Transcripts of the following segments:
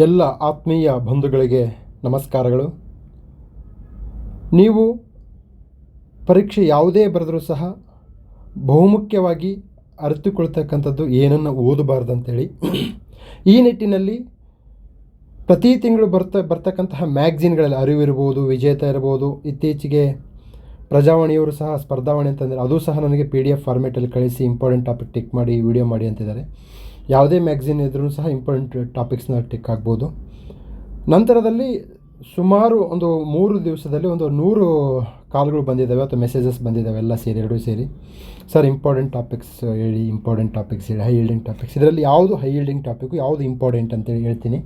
ಎಲ್ಲ ಆತ್ಮೀಯ ಬಂಧುಗಳಿಗೆ ನಮಸ್ಕಾರಗಳು. ನೀವು ಪರೀಕ್ಷೆ ಯಾವುದೇ ಬರೆದರೂ ಸಹ ಬಹುಮುಖ್ಯವಾಗಿ ಅರಿತುಕೊಳ್ತಕ್ಕಂಥದ್ದು ಏನನ್ನು ಓದಬಾರ್ದು ಅಂತೇಳಿ ಈ ನಿಟ್ಟಿನಲ್ಲಿ ಪ್ರತಿ ತಿಂಗಳು ಬರ್ತಕ್ಕಂತಹ ಮ್ಯಾಗ್ಝಿನ್ಗಳಲ್ಲಿ ಅರಿವಿರ್ಬೋದು, ವಿಜೇತ ಇರ್ಬೋದು, ಇತ್ತೀಚೆಗೆ ಪ್ರಜಾವಾಣಿಯವರು ಸಹ ಸ್ಪರ್ಧಾವಾಣಿ ಅಂತಂದರೆ ಅದು ಸಹ ನನಗೆ PDF ಫಾರ್ಮೇಟಲ್ಲಿ ಕಳಿಸಿ ಇಂಪಾರ್ಟೆಂಟ್ ಟಾಪಿಕ್ ಟಿಕ್ ಮಾಡಿ ವಿಡಿಯೋ ಮಾಡಿ ಅಂತಿದ್ದಾರೆ. ಯಾವುದೇ ಮ್ಯಾಗ್ಝಿನ್ ಇದ್ರೂ ಸಹ ಇಂಪಾರ್ಟೆಂಟ್ ಟಾಪಿಕ್ಸ್ನ ಟಿಕ್ ಆಗ್ಬೋದು. ನಂತರದಲ್ಲಿ ಸುಮಾರು ಒಂದು 3 ದಿವಸದಲ್ಲಿ ಒಂದು 100 ಕಾಲ್ಗಳು ಬಂದಿದ್ದಾವೆ ಅಥವಾ ಮೆಸೇಜಸ್ ಬಂದಿದ್ದಾವೆ, ಎಲ್ಲ ಸೇರಿ ಎರಡೂ ಸೇರಿ. ಸರ್ ಇಂಪಾರ್ಟೆಂಟ್ ಟಾಪಿಕ್ಸ್ ಹೇಳಿ, ಇಂಪಾರ್ಟೆಂಟ್ ಟಾಪಿಕ್ಸ್ ಹೇಳಿ, ಹೈ ಈಲ್ಡಿಂಗ್ ಟಾಪಿಕ್ಸ್. ಇದರಲ್ಲಿ ಯಾವುದು ಹೈ ಈಲ್ಡಿಂಗ್ ಟಾಪಿಕ್ಕು, ಯಾವುದು ಇಂಪಾರ್ಟೆಂಟ್ ಅಂತೇಳಿ ಹೇಳ್ತೀನಿ.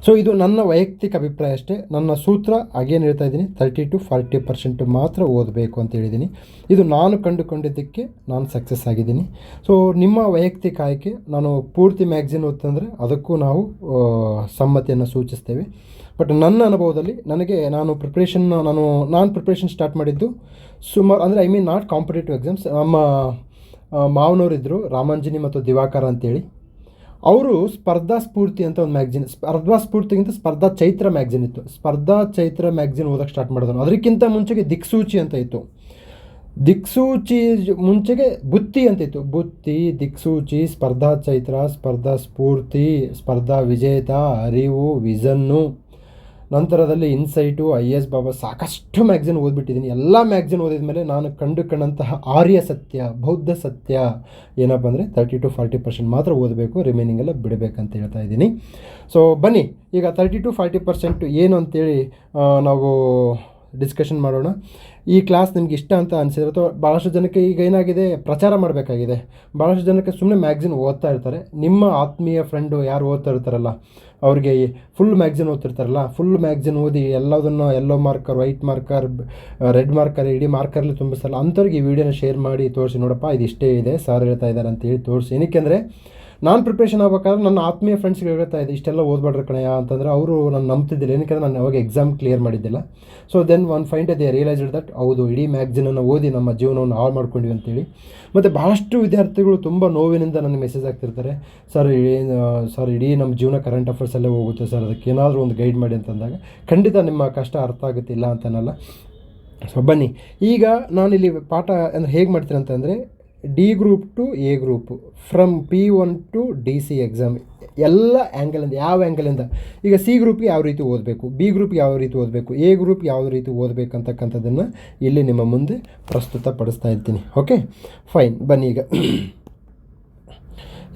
ಸೊ ಇದು ನನ್ನ ವೈಯಕ್ತಿಕ ಅಭಿಪ್ರಾಯ ಅಷ್ಟೇ. ನನ್ನ ಸೂತ್ರ ಹಾಗೇನು ಹೇಳ್ತಾ ಇದ್ದೀನಿ, 30 to 40% ಮಾತ್ರ ಓದಬೇಕು ಅಂತ ಹೇಳಿದ್ದೀನಿ. ಇದು ನಾನು ಕಂಡುಕೊಂಡಿದ್ದಕ್ಕೆ ನಾನು ಸಕ್ಸಸ್ ಆಗಿದ್ದೀನಿ. ಸೊ ನಿಮ್ಮ ವೈಯಕ್ತಿಕ ಆಯ್ಕೆ. ನಾನು ಪೂರ್ತಿ ಮ್ಯಾಗ್ಝಿನ್ ಓದ್ತಂದರೆ ಅದಕ್ಕೂ ನಾವು ಸಮ್ಮತಿಯನ್ನು ಸೂಚಿಸ್ತೇವೆ. ಬಟ್ ನನ್ನ ಅನುಭವದಲ್ಲಿ ನಾನು ಪ್ರಿಪ್ರೇಷನ್ ಸ್ಟಾರ್ಟ್ ಮಾಡಿದ್ದು ಸುಮಾರು ಅಂದರೆ ನಾಟ್ ಕಾಂಪಿಟೇಟಿವ್ ಎಕ್ಸಾಮ್ಸ್. ನಮ್ಮ ಮಾವನವರಿದ್ದರು, ರಾಮಾಂಜನಿ ಮತ್ತು ದಿವಾಕರ ಅಂತೇಳಿ. ಅವರು ಸ್ಪರ್ಧಾ ಸ್ಫೂರ್ತಿ ಅಂತ ಒಂದು ಮ್ಯಾಗ್ಝಿನ್, ಸ್ಪರ್ಧಾ ಸ್ಫೂರ್ತಿಗಿಂತ ಸ್ಪರ್ಧಾ ಚೈತ್ರ ಮ್ಯಾಗ್ಝಿನ್ ಇತ್ತು. ಸ್ಪರ್ಧಾ ಚೈತ್ರ ಮ್ಯಾಗ್ಝಿನ್ ಓದೋಕ್ಕೆ ಸ್ಟಾರ್ಟ್ ಮಾಡಿದನು. ಅದಕ್ಕಿಂತ ಮುಂಚೆಗೆ ದಿಕ್ಸೂಚಿ ಅಂತ ಇತ್ತು. ದಿಕ್ಸೂಚಿ ಮುಂಚೆಗೆ ಬುತ್ತಿ ಅಂತ ಇತ್ತು. ಬುತ್ತಿ, ದಿಕ್ಸೂಚಿ, ಸ್ಪರ್ಧಾ ಚೈತ್ರ, ಸ್ಪರ್ಧಾ ಸ್ಫೂರ್ತಿ, ಸ್ಪರ್ಧಾ ವಿಜೇತ, ಅರಿವು, ವಿಷನ್ನು, ನಂತರದಲ್ಲಿ ಇನ್ಸೈಟು, IAS ಬಾಬಾ, ಸಾಕಷ್ಟು ಮ್ಯಾಗ್ಝಿನ್ ಓದ್ಬಿಟ್ಟಿದ್ದೀನಿ. ಎಲ್ಲ ಮ್ಯಾಗ್ಝಿನ್ ಓದಿದ ಮೇಲೆ ನಾನು ಕಂಡಂತಹ ಆರ್ಯ ಸತ್ಯ, ಬೌದ್ಧ ಸತ್ಯ ಏನಪ್ಪ ಅಂದರೆ 30 to 40% ಮಾತ್ರ ಓದಬೇಕು, ರಿಮೈನಿಂಗ್ ಎಲ್ಲ ಬಿಡಬೇಕಂತ ಹೇಳ್ತಾ ಇದ್ದೀನಿ. ಸೊ ಬನ್ನಿ ಈಗ 30 to 40% ಏನು ಅಂತೇಳಿ ನಾವು ಡಿಸ್ಕಷನ್ ಮಾಡೋಣ. ಈ ಕ್ಲಾಸ್ ನಿಮ್ಗೆ ಇಷ್ಟ ಅಂತ ಅನಿಸಿದ್ರೆ, ಅಥವಾ ಭಾಳಷ್ಟು ಜನಕ್ಕೆ ಈಗ ಏನಾಗಿದೆ, ಪ್ರಚಾರ ಮಾಡಬೇಕಾಗಿದೆ. ಭಾಳಷ್ಟು ಜನಕ್ಕೆ ಸುಮ್ಮನೆ ಮ್ಯಾಗ್ಝಿನ್ ಓದ್ತಾ ಇರ್ತಾರೆ. ನಿಮ್ಮ ಆತ್ಮೀಯ ಫ್ರೆಂಡು ಯಾರು ಓದ್ತಾ ಇರ್ತಾರಲ್ಲ, ಅವ್ರಿಗೆ ಫುಲ್ ಮ್ಯಾಗ್ಝಿನ್ ಓದ್ತಿರ್ತಾರಲ್ಲ, ಫುಲ್ ಮ್ಯಾಗ್ಝಿನ್ ಓದಿ ಎಲ್ಲದನ್ನು yellow marker, white marker, red marker, ಇಡೀ ಮಾರ್ಕರ್ಲಿ ತುಂಬಿಸಲ್ಲ ಅಂಥವ್ರಿಗೆ ಈ ವಿಡಿಯೋನ ಶೇರ್ ಮಾಡಿ ತೋರಿಸಿ, ನೋಡಪ್ಪ ಇದು ಇಷ್ಟೇ ಇದೆ, ಸಾರ್ ಹೇಳ್ತಾ ಇದ್ದಾರೆ ಅಂತೇಳಿ ತೋರಿಸಿ. ಏನಕ್ಕೆ ಅಂದರೆ ನಾನು ಪ್ರಿಪ್ರೇಷನ್ ಆಗ್ಬೇಕಾದ್ರೆ ನನ್ನ ಆತ್ಮೀಯ ಫ್ರೆಂಡ್ಸ್ಗೆ ಹೇಳ್ತಾ ಇದ್ದೆ, ಇಷ್ಟೆಲ್ಲ ಓದ್ಬೇಡ್ರಿ ಕಣಯ್ಯ ಅಂತಂದರೆ ಅವರು ನಾನು ನಂಬ್ತಿದ್ದಿಲ್ಲ. ಏನಕ್ಕೆ ನಾನು ಅವಾಗ ಎಕ್ಸಾಮ್ ಕ್ಲಿಯರ್ ಮಾಡಿದ್ದಿಲ್ಲ. So then one find they realised that ಹೌದು, ಇಡೀ ಮ್ಯಾಗ್ಝಿನನ್ನು ಓದಿ ನಮ್ಮ ಜೀವನವನ್ನು ಹಾಳು ಮಾಡ್ಕೊಂಡಿವಿ ಅಂತೇಳಿ. ಮತ್ತು ಭಾಳಷ್ಟು ವಿದ್ಯಾರ್ಥಿಗಳು ತುಂಬ ನೋವಿನಿಂದ ನನಗೆ ಮೆಸೇಜ್ ಆಗ್ತಿರ್ತಾರೆ, ಸರ್ ಇಡೀ ನಮ್ಮ ಜೀವನ ಕರೆಂಟ್ ಅಫೇರ್ಸಲ್ಲೇ ಹೋಗುತ್ತೆ ಸರ್, ಅದಕ್ಕೆ ಏನಾದರೂ ಒಂದು ಗೈಡ್ ಮಾಡಿ ಅಂತಂದಾಗ ಖಂಡಿತ ನಿಮ್ಮ ಕಷ್ಟ ಅರ್ಥ ಆಗುತ್ತಿಲ್ಲ ಅಂತನಲ್ಲ. ಸೊ ಬನ್ನಿ ಈಗ ನಾನಿಲ್ಲಿ ಪಾಠ ಅಂದರೆ ಹೇಗೆ ಮಾಡ್ತೀನಿ ಅಂತಂದರೆ, D group to A group, from P1 to DC exam, ಎಲ್ಲ ಆ್ಯಂಗಲಿಂದ, ಯಾವ ಆ್ಯಂಗಲಿಂದ, ಈಗ C ಗ್ರೂಪ್ಗೆ ಯಾವ ರೀತಿ ಓದಬೇಕು, B ಗ್ರೂಪ್ ಯಾವ ರೀತಿ ಓದಬೇಕು, A ಗ್ರೂಪ್ ಯಾವ ರೀತಿ ಓದಬೇಕಂತಕ್ಕಂಥದ್ದನ್ನು ಇಲ್ಲಿ ನಿಮ್ಮ ಮುಂದೆ ಪ್ರಸ್ತುತಪಡಿಸ್ತಾ ಇರ್ತೀನಿ. Okay fine. ಬನ್ನಿ ಈಗ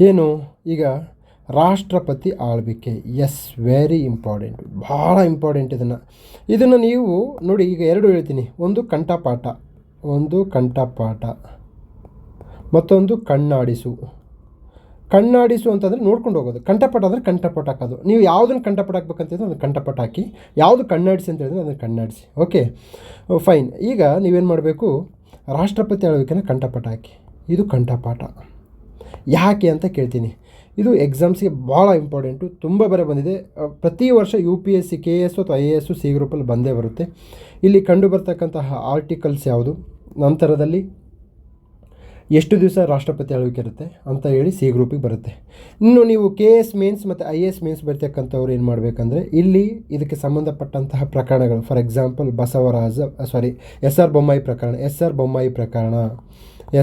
ಏನು, ಈಗ ರಾಷ್ಟ್ರಪತಿ ಆಳ್ವಿಕೆ, ಎಸ್ ವೆರಿ ಇಂಪಾರ್ಟೆಂಟ್, ಭಾಳ ಇಂಪಾರ್ಟೆಂಟ್. ಇದನ್ನು ನೀವು ನೋಡಿ, ಈಗ ಎರಡು ಹೇಳ್ತೀನಿ. ಒಂದು ಕಂಠಪಾಠ, ಮತ್ತೊಂದು ಕಣ್ಣಾಡಿಸು ಅಂತಂದರೆ ನೋಡ್ಕೊಂಡು ಹೋಗೋದು. ಕಂಠಪಾಠ ಅಂದರೆ ಕಂಠಪಾಠ ಹಾಕೋದು. ನೀವು ಯಾವುದನ್ನು ಕಂಠಪಾಠ ಹಾಕ್ಬೇಕಂತಿದ್ರೆ ಅದನ್ನು ಕಂಠಪಾಠ ಹಾಕಿ, ಯಾವುದು ಕಣ್ಣಾಡಿಸಿ ಅಂತ ಹೇಳಿದ್ರೆ ಅದನ್ನು ಕಣ್ಣಾಡಿಸಿ. Okay fine. ಈಗ ನೀವೇನು ಮಾಡಬೇಕು, ರಾಷ್ಟ್ರಪತಿ ಆಳ್ವಿಕೆನ ಕಂಠಪಾಠ ಹಾಕಿ. ಇದು ಕಂಠಪಾಠ ಯಾಕೆ ಅಂತ ಕೇಳ್ತೀನಿ. ಇದು ಎಕ್ಸಾಮ್ಸ್ಗೆ ಭಾಳ ಇಂಪಾರ್ಟೆಂಟು, ತುಂಬ ಬೇರೆ ಬಂದಿದೆ. ಪ್ರತಿ ವರ್ಷ UPSC, KS ಅಥವಾ IAS C ಗ್ರೂಪಲ್ಲಿ ಬಂದೇ ಬರುತ್ತೆ. ಇಲ್ಲಿ ಕಂಡು ಬರ್ತಕ್ಕಂತಹ ಆರ್ಟಿಕಲ್ಸ್ ಯಾವುದು, ನಂತರದಲ್ಲಿ ಎಷ್ಟು ದಿವಸ ರಾಷ್ಟ್ರಪತಿ ಆಳ್ವಿಕೆ ಇರುತ್ತೆ ಅಂತ ಹೇಳಿ C ಗ್ರೂಪಿಗೆ ಬರುತ್ತೆ. ಇನ್ನು ನೀವು KS ಮೇನ್ಸ್ ಮತ್ತು IAS ಮೇನ್ಸ್ ಬರ್ತಕ್ಕಂಥವ್ರು ಏನು ಮಾಡಬೇಕಂದ್ರೆ, ಇಲ್ಲಿ ಇದಕ್ಕೆ ಸಂಬಂಧಪಟ್ಟಂತಹ ಪ್ರಕರಣಗಳು, ಫಾರ್ ಎಕ್ಸಾಂಪಲ್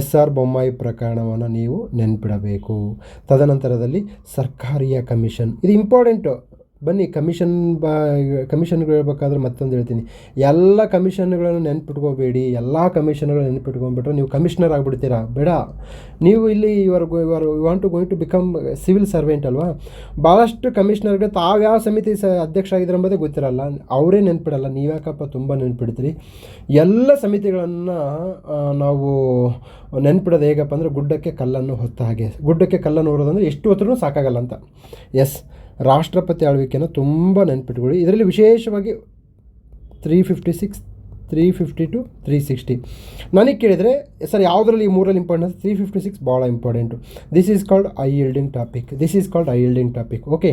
SR ಬೊಮ್ಮಾಯಿ ಪ್ರಕರಣವನ್ನು ನೀವು ನೆನ್ಪಿಡಬೇಕು. ತದನಂತರದಲ್ಲಿ ಸರ್ಕಾರಿಯ ಕಮಿಷನ್, ಇದು ಇಂಪಾರ್ಟೆಂಟು. ಬನ್ನಿ, ಕಮಿಷನ್ಗಳು ಹೇಳ್ಬೇಕಾದ್ರೆ ಮತ್ತೊಂದು ಹೇಳ್ತೀನಿ, ಎಲ್ಲ ಕಮಿಷನ್ಗಳನ್ನು ನೆನ್ಪಿಟ್ಕೋಬೇಡಿ. ಎಲ್ಲ ಕಮಿಷನ್ಗಳು ನೆನ್ಪಿಟ್ಕೊಂಡ್ಬಿಟ್ರೆ ನೀವು ಕಮಿಷನರ್ ಆಗಿಬಿಡ್ತೀರಾ. ಬೇಡ, ನೀವು ಇಲ್ಲಿ you want to going to become civil servant ಅಲ್ವಾ. ಭಾಳಷ್ಟು ಕಮಿಷನರ್ಗೆ ತಾವ್ಯಾವ ಸಮಿತಿ ಅಧ್ಯಕ್ಷರಾಗಿದ್ದಾರೆ ಎಂಬುದೇ ಗೊತ್ತಿರಲ್ಲ, ಅವರೇ ನೆನ್ಪಿಡಲ್ಲ. ನೀವ್ಯಾಕಪ್ಪ ತುಂಬ ನೆನ್ಪಿಡ್ತೀರಿ. ಎಲ್ಲ ಸಮಿತಿಗಳನ್ನು ನಾವು ನೆನ್ಪಿಡೋದು ಹೇಗಪ್ಪ ಅಂದರೆ, ಗುಡ್ಡಕ್ಕೆ ಕಲ್ಲನ್ನು ಹೊತ್ತ ಹಾಗೆ. ಗುಡ್ಡಕ್ಕೆ ಕಲ್ಲನ್ನು ಹೊರೋದಂದರೆ ಎಷ್ಟು ಹೊತ್ತರೂ ಸಾಕಾಗಲ್ಲ ಅಂತ. ಎಸ್, ರಾಷ್ಟ್ರಪತಿ ಆಳ್ವಿಕೆನ ತುಂಬ ನೆನ್ಪಿಟ್ಕೊಳ್ಳಿ. ಇದರಲ್ಲಿ ವಿಶೇಷವಾಗಿ 356, 350 to 360 ನನಗೆ ಕೇಳಿದರೆ, ಸರ್ ಯಾವುದರಲ್ಲಿ ಈ ಮೂರಲ್ಲಿ ಇಂಪಾರ್ಟೆಂಟ್? 356 ಭಾಳ important. This is called high yielding topic. Okay,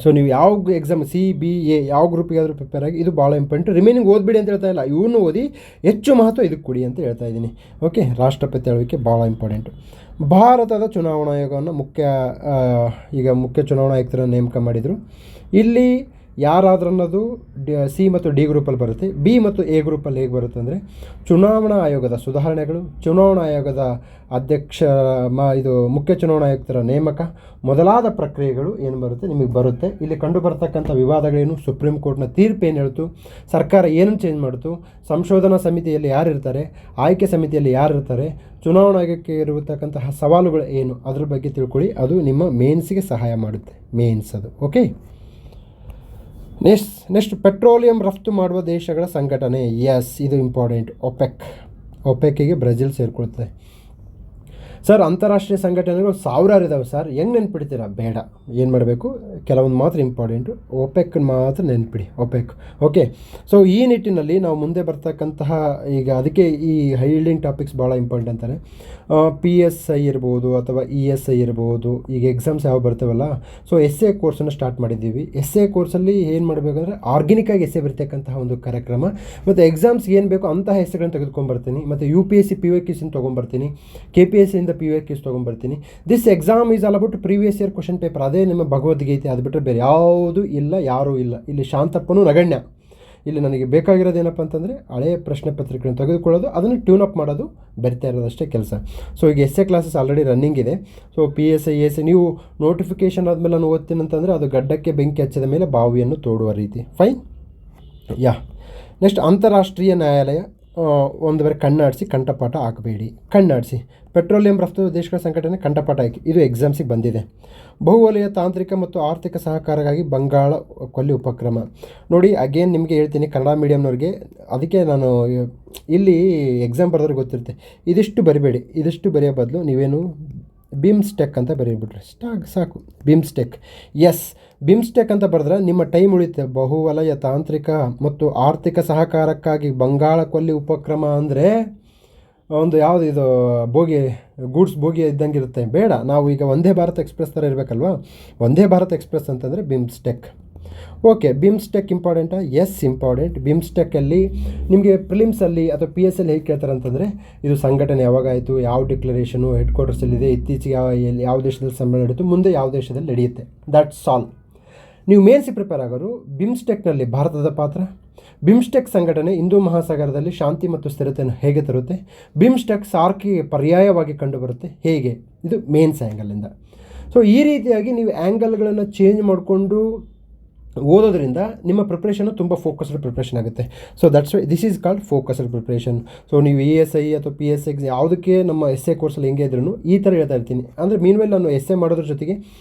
so ನೀವು ಯಾವ ಎಕ್ಸಾಮ್ CBA ಯಾವ ಗ್ರೂಪಿಗಾದರೂ ಪ್ರಿಪೇರ್ ಆಗಿ ಇದು ಭಾಳ ಇಂಪಾರ್ಟೆಂಟ್. ರಿಮೈನಿಂಗ್ ಓದ್ಬಿಡಿ ಅಂತ ಹೇಳ್ತಾ ಇಲ್ಲ, ಇವನು ಓದಿ ಹೆಚ್ಚು ಮಹತ್ವ ಇದಕ್ಕೆ ಕೊಡಿ ಅಂತ ಹೇಳ್ತಾ ಇದ್ದೀನಿ. ಓಕೆ, ರಾಷ್ಟ್ರಪತಿ ಆಳ್ವಿಕೆ ಭಾಳ ಇಂಪಾರ್ಟೆಂಟು. ಭಾರತದ ಚುನಾವಣಾ ಆಯೋಗವನ್ನು ಈಗ ಮುಖ್ಯ ಚುನಾವಣಾ ಆಯುಕ್ತರನ್ನು ನೇಮಕ ಮಾಡಿದರು. ಇಲ್ಲಿ ಯಾರಾದ್ರೂ ಅನ್ನೋದು C ಮತ್ತು D ಗ್ರೂಪಲ್ಲಿ ಬರುತ್ತೆ. B ಮತ್ತು A ಗ್ರೂಪಲ್ಲಿ ಹೇಗೆ ಬರುತ್ತೆ ಅಂದರೆ, ಚುನಾವಣಾ ಆಯೋಗದ ಸುಧಾರಣೆಗಳು, ಚುನಾವಣಾ ಆಯೋಗದ ಇದು ಮುಖ್ಯ ಚುನಾವಣಾ ಆಯುಕ್ತರ ನೇಮಕ ಮೊದಲಾದ ಪ್ರಕ್ರಿಯೆಗಳು ಏನು ಬರುತ್ತೆ ನಿಮಗೆ ಬರುತ್ತೆ. ಇಲ್ಲಿ ಕಂಡು ಬರ್ತಕ್ಕಂಥ ವಿವಾದಗಳೇನು, ಸುಪ್ರೀಂ ಕೋರ್ಟ್ನ ತೀರ್ಪು ಏನು ಹೇಳ್ತು, ಸರ್ಕಾರ ಏನನ್ನು ಚೇಂಜ್ ಮಾಡ್ತು, ಸಂಶೋಧನಾ ಸಮಿತಿಯಲ್ಲಿ ಯಾರು ಇರ್ತಾರೆ, ಆಯ್ಕೆ ಸಮಿತಿಯಲ್ಲಿ ಯಾರು ಇರ್ತಾರೆ, ಚುನಾವಣಾ ಆಯೋಗಕ್ಕೆ ಇರತಕ್ಕಂತಹ ಸವಾಲುಗಳು ಏನು, ಅದ್ರ ಬಗ್ಗೆ ತಿಳ್ಕೊಳ್ಳಿ. ಅದು ನಿಮ್ಮ ಮೇನ್ಸ್ಗೆ ಸಹಾಯ ಮಾಡುತ್ತೆ, ಮೇನ್ಸ್ ಅದು. ಓಕೆ, ನೆಕ್ಸ್ಟ್ ಪೆಟ್ರೋಲಿಯಂ ರಫ್ತು ಮಾಡುವ ದೇಶಗಳ ಸಂಘಟನೆ. ಎಸ್, ಇದು ಇಂಪಾರ್ಟೆಂಟ್. ಒಪೆಕ್ಕಿಗೆ ಬ್ರೆಜಿಲ್ ಸೇರಿಕೊಳ್ತದೆ. ಸರ್, ಅಂತಾರಾಷ್ಟ್ರೀಯ ಸಂಘಟನೆಗಳು ಸಾವಿರಾರು ಇದ್ದಾವೆ ಸರ್, ಹೆಂಗೆ ನೆನ್ಪಿಡ್ತೀರಾ? ಬೇಡ, ಏನು ಮಾಡಬೇಕು, ಕೆಲವೊಂದು ಮಾತ್ರ ಇಂಪಾರ್ಟೆಂಟು, ಒಪೆಕ್ ಮಾತ್ರ ನೆನ್ಪಿಡಿ, ಒಪೆಕ್. ಓಕೆ, ಸೊ ಈ ನಿಟ್ಟಿನಲ್ಲಿ ನಾವು ಮುಂದೆ ಬರ್ತಕ್ಕಂತಹ ಈಗ ಅದಕ್ಕೆ ಈ ಹೈ ಯೀಲ್ಡಿಂಗ್ ಟಾಪಿಕ್ಸ್ ಭಾಳ ಇಂಪಾರ್ಟೆಂಟ್ ಅಂತಾರೆ. PSI ಇರ್ಬೋದು ಅಥವಾ ESI ಇರ್ಬೋದು. ಈಗ ಎಕ್ಸಾಮ್ಸ್ ಯಾವ ಬರ್ತವಲ್ಲ, ಸೊ SA ಕೋರ್ಸನ್ನು ಸ್ಟಾರ್ಟ್ ಮಾಡಿದ್ದೀವಿ. SA ಕೋರ್ಸಲ್ಲಿ ಏನು ಮಾಡಬೇಕಂದ್ರೆ ಆರ್ಗ್ಯಾನಿಕ್ಕಾಗಿ ಎಸ್ಸೆ ಬರ್ತಕ್ಕಂತಹ ಒಂದು ಕಾರ್ಯಕ್ರಮ, ಮತ್ತು ಎಕ್ಸಾಮ್ಸ್ ಏನು ಬೇಕೋ ಅಂತಹ ಎಸ್ಸೆಗಳನ್ನು ತೆಗೆದುಕೊಂಡ್ಬರ್ತೀನಿ, ಮತ್ತು UPSC PYQs ತೊಗೊಂಬರ್ತೀನಿ, KPSCಯಿಂದ PYQs ತೊಗೊಂಬರ್ತೀನಿ. This exam is all about previous year question paper. ಅದೇ ನಿಮ್ಮ ಭಗವದ್ಗೀತೆ, ಅದು ಬಿಟ್ಟರೆ ಬೇರೆ ಯಾವುದೂ ಇಲ್ಲ, ಯಾರೂ ಇಲ್ಲ. ಇಲ್ಲಿ ಶಾಂತಪ್ಪನೂ ನಗಣ್ಯ. ಇಲ್ಲಿ ನನಗೆ ಬೇಕಾಗಿರೋದೇನಪ್ಪ ಅಂತಂದರೆ ಹಳೆಯ ಪ್ರಶ್ನೆ ಪತ್ರಿಕೆಯನ್ನು ತೆಗೆದುಕೊಳ್ಳೋದು, ಅದನ್ನು ಟ್ಯೂನ್ ಅಪ್ ಮಾಡೋದು, ಬರಿತಾ ಇರೋದಷ್ಟೇ ಕೆಲಸ. ಸೊ ಈಗ ಎಸ್ಸೆ ಕ್ಲಾಸಸ್ ಆಲ್ರೆಡಿ ರನ್ನಿಂಗ್ ಇದೆ. ಸೊ PSI ESI ನೀವು ನೋಟಿಫಿಕೇಷನ್ ಆದಮೇಲೆ ನಾನು ಓದ್ತೀನಿ ಅಂತಂದರೆ ಅದು ಗಡ್ಡಕ್ಕೆ ಬೆಂಕಿ ಹಚ್ಚಿದ ಮೇಲೆ ಬಾವಿಯನ್ನು ತೋಡುವ ರೀತಿ. ಫೈನ್. ನೆಕ್ಸ್ಟ್ ಅಂತಾರಾಷ್ಟ್ರೀಯ ನ್ಯಾಯಾಲಯ. ಒಂದು ಬಾರಿ ಕಣ್ಣಾಡಿಸಿ ಕಂಠಪಾಠ ಹಾಕಬೇಡಿ. ಕಣ್ಣಾಡಿಸಿ ಪೆಟ್ರೋಲಿಯಂ ರಫ್ತು ದೇಶಗಳ ಸಂಘಟನೆ ಕಂಠಪಾಠ ಹಾಕಿ. ಇದು ಎಕ್ಸಾಮ್ಸಿಗೆ ಬಂದಿದೆ. ಬಹುವಲಯ ತಾಂತ್ರಿಕ ಮತ್ತು ಆರ್ಥಿಕ ಸಹಕಾರಕ್ಕಾಗಿ ಬಂಗಾಳ ಕೊಲ್ಲಿ ಉಪಕ್ರಮ. ನೋಡಿ, ಅಗೇನ್ ನಿಮಗೆ ಹೇಳ್ತೀನಿ, ಕನ್ನಡ ಮೀಡಿಯಮ್ನವ್ರಿಗೆ, ಅದಕ್ಕೆ ನಾನು ಇಲ್ಲಿ ಎಕ್ಸಾಮ್ ಬರೆದ್ರೆ ಗೊತ್ತಿರುತ್ತೆ. ಇದಿಷ್ಟು ಬರಿಬೇಡಿ. ಇದಿಷ್ಟು ಬರೆಯೋ ಬದಲು ನೀವೇನು ಬಿಮ್ಸ್ಟೆಕ್ ಅಂತ ಬರೀಬಿಟ್ರೆ ಸಾಕು. ಬಿಮ್ಸ್ಟೆಕ್. ಎಸ್, ಬಿಮ್ಸ್ಟೆಕ್ ಅಂತ ಬರೆದ್ರೆ ನಿಮ್ಮ ಟೈಮ್ ಉಳಿಯುತ್ತೆ. ಬಹುವಲಯ ತಾಂತ್ರಿಕ ಮತ್ತು ಆರ್ಥಿಕ ಸಹಕಾರಕ್ಕಾಗಿ ಬಂಗಾಳ ಕೊಲ್ಲಿ ಉಪಕ್ರಮ ಅಂದರೆ ಒಂದು ಯಾವುದು ಇದು ಗೂಡ್ಸ್ ಬೋಗಿ ಇದ್ದಂಗೆ ಇರುತ್ತೆ. ಬೇಡ, ನಾವು ಈಗ ವಂದೇ ಭಾರತ್ ಎಕ್ಸ್ಪ್ರೆಸ್ ಥರ ಇರಬೇಕಲ್ವಾ. ವಂದೇ ಭಾರತ್ ಎಕ್ಸ್ಪ್ರೆಸ್ ಅಂತಂದರೆ ಬಿಮ್ಸ್ಟೆಕ್. ಓಕೆ, ಬಿಮ್ಸ್ಟೆಕ್ ಇಂಪಾರ್ಟೆಂಟಾ? Yes, important. ಬಿಮ್ಸ್ಟೆಕ್ಕಲ್ಲಿ ನಿಮಗೆ ಪ್ರಿಲಿಮ್ಸಲ್ಲಿ ಅಥವಾ PSI ಹೇಗೆ ಕೇಳ್ತಾರೆ ಅಂತಂದರೆ, ಇದು ಸಂಘಟನೆ ಯಾವಾಗಾಯಿತು, ಯಾವ ಡಿಕ್ಲರೇಷನು, ಹೆಡ್ ಕ್ವಾರ್ಟರ್ಸಲ್ಲಿದೆ, ಇತ್ತೀಚೆಗೆ ಯಾವ ದೇಶದಲ್ಲಿ ಸಮ್ಮೇಳನ ನಡೀತು, ಮುಂದೆ ಯಾವ ದೇಶದಲ್ಲಿ ನಡೆಯುತ್ತೆ. That's all. ನೀವು ಮೇನ್ಸಿಗೆ ಪ್ರಿಪೇರ್ ಆಗೋರು ಬಿಮ್ಸ್ಟೆಕ್ನಲ್ಲಿ ಭಾರತದ ಪಾತ್ರ, ಬಿಮ್ಸ್ಟೆಕ್ ಸಂಘಟನೆ ಹಿಂದೂ ಮಹಾಸಾಗರದಲ್ಲಿ ಶಾಂತಿ ಮತ್ತು ಸ್ಥಿರತೆಯನ್ನು ಹೇಗೆ ತರುತ್ತೆ, ಬಿಮ್ಸ್ಟೆಕ್ ಸಾರ್ಕಿಗೆ ಪರ್ಯಾಯವಾಗಿ ಕಂಡುಬರುತ್ತೆ ಹೇಗೆ, ಇದು ಮೇನ್ಸ್ ಆ್ಯಂಗಲಿಂದ. ಸೊ ಈ ರೀತಿಯಾಗಿ ನೀವು ಆ್ಯಂಗಲ್ಗಳನ್ನು ಚೇಂಜ್ ಮಾಡಿಕೊಂಡು ಓದೋದ್ರಿಂದ ನಿಮ್ಮ ಪ್ರಿಪ್ರೇಷನು ತುಂಬ ಫೋಕಸ್ಡ್ ಪ್ರಿಪ್ರೇಷನ್ ಆಗುತ್ತೆ. So that's why this is called focused preparation. So ನೀವು ESI ಅಥವಾ PSI ಯಾವುದಕ್ಕೆ ನಮ್ಮ ಎಸ್ಸೆ ಕೋರ್ಸಲ್ಲಿ ಹೆಂಗೆ ಇದ್ರೂ ಈ ಥರ ಹೇಳ್ತಾ ಇರ್ತೀನಿ. ಅಂದರೆ ಮೀನ್ವೇಲ್ ನಾನು ಎಸ್ಸೆ ಮಾಡೋದ್ರ ಜೊತೆಗೆ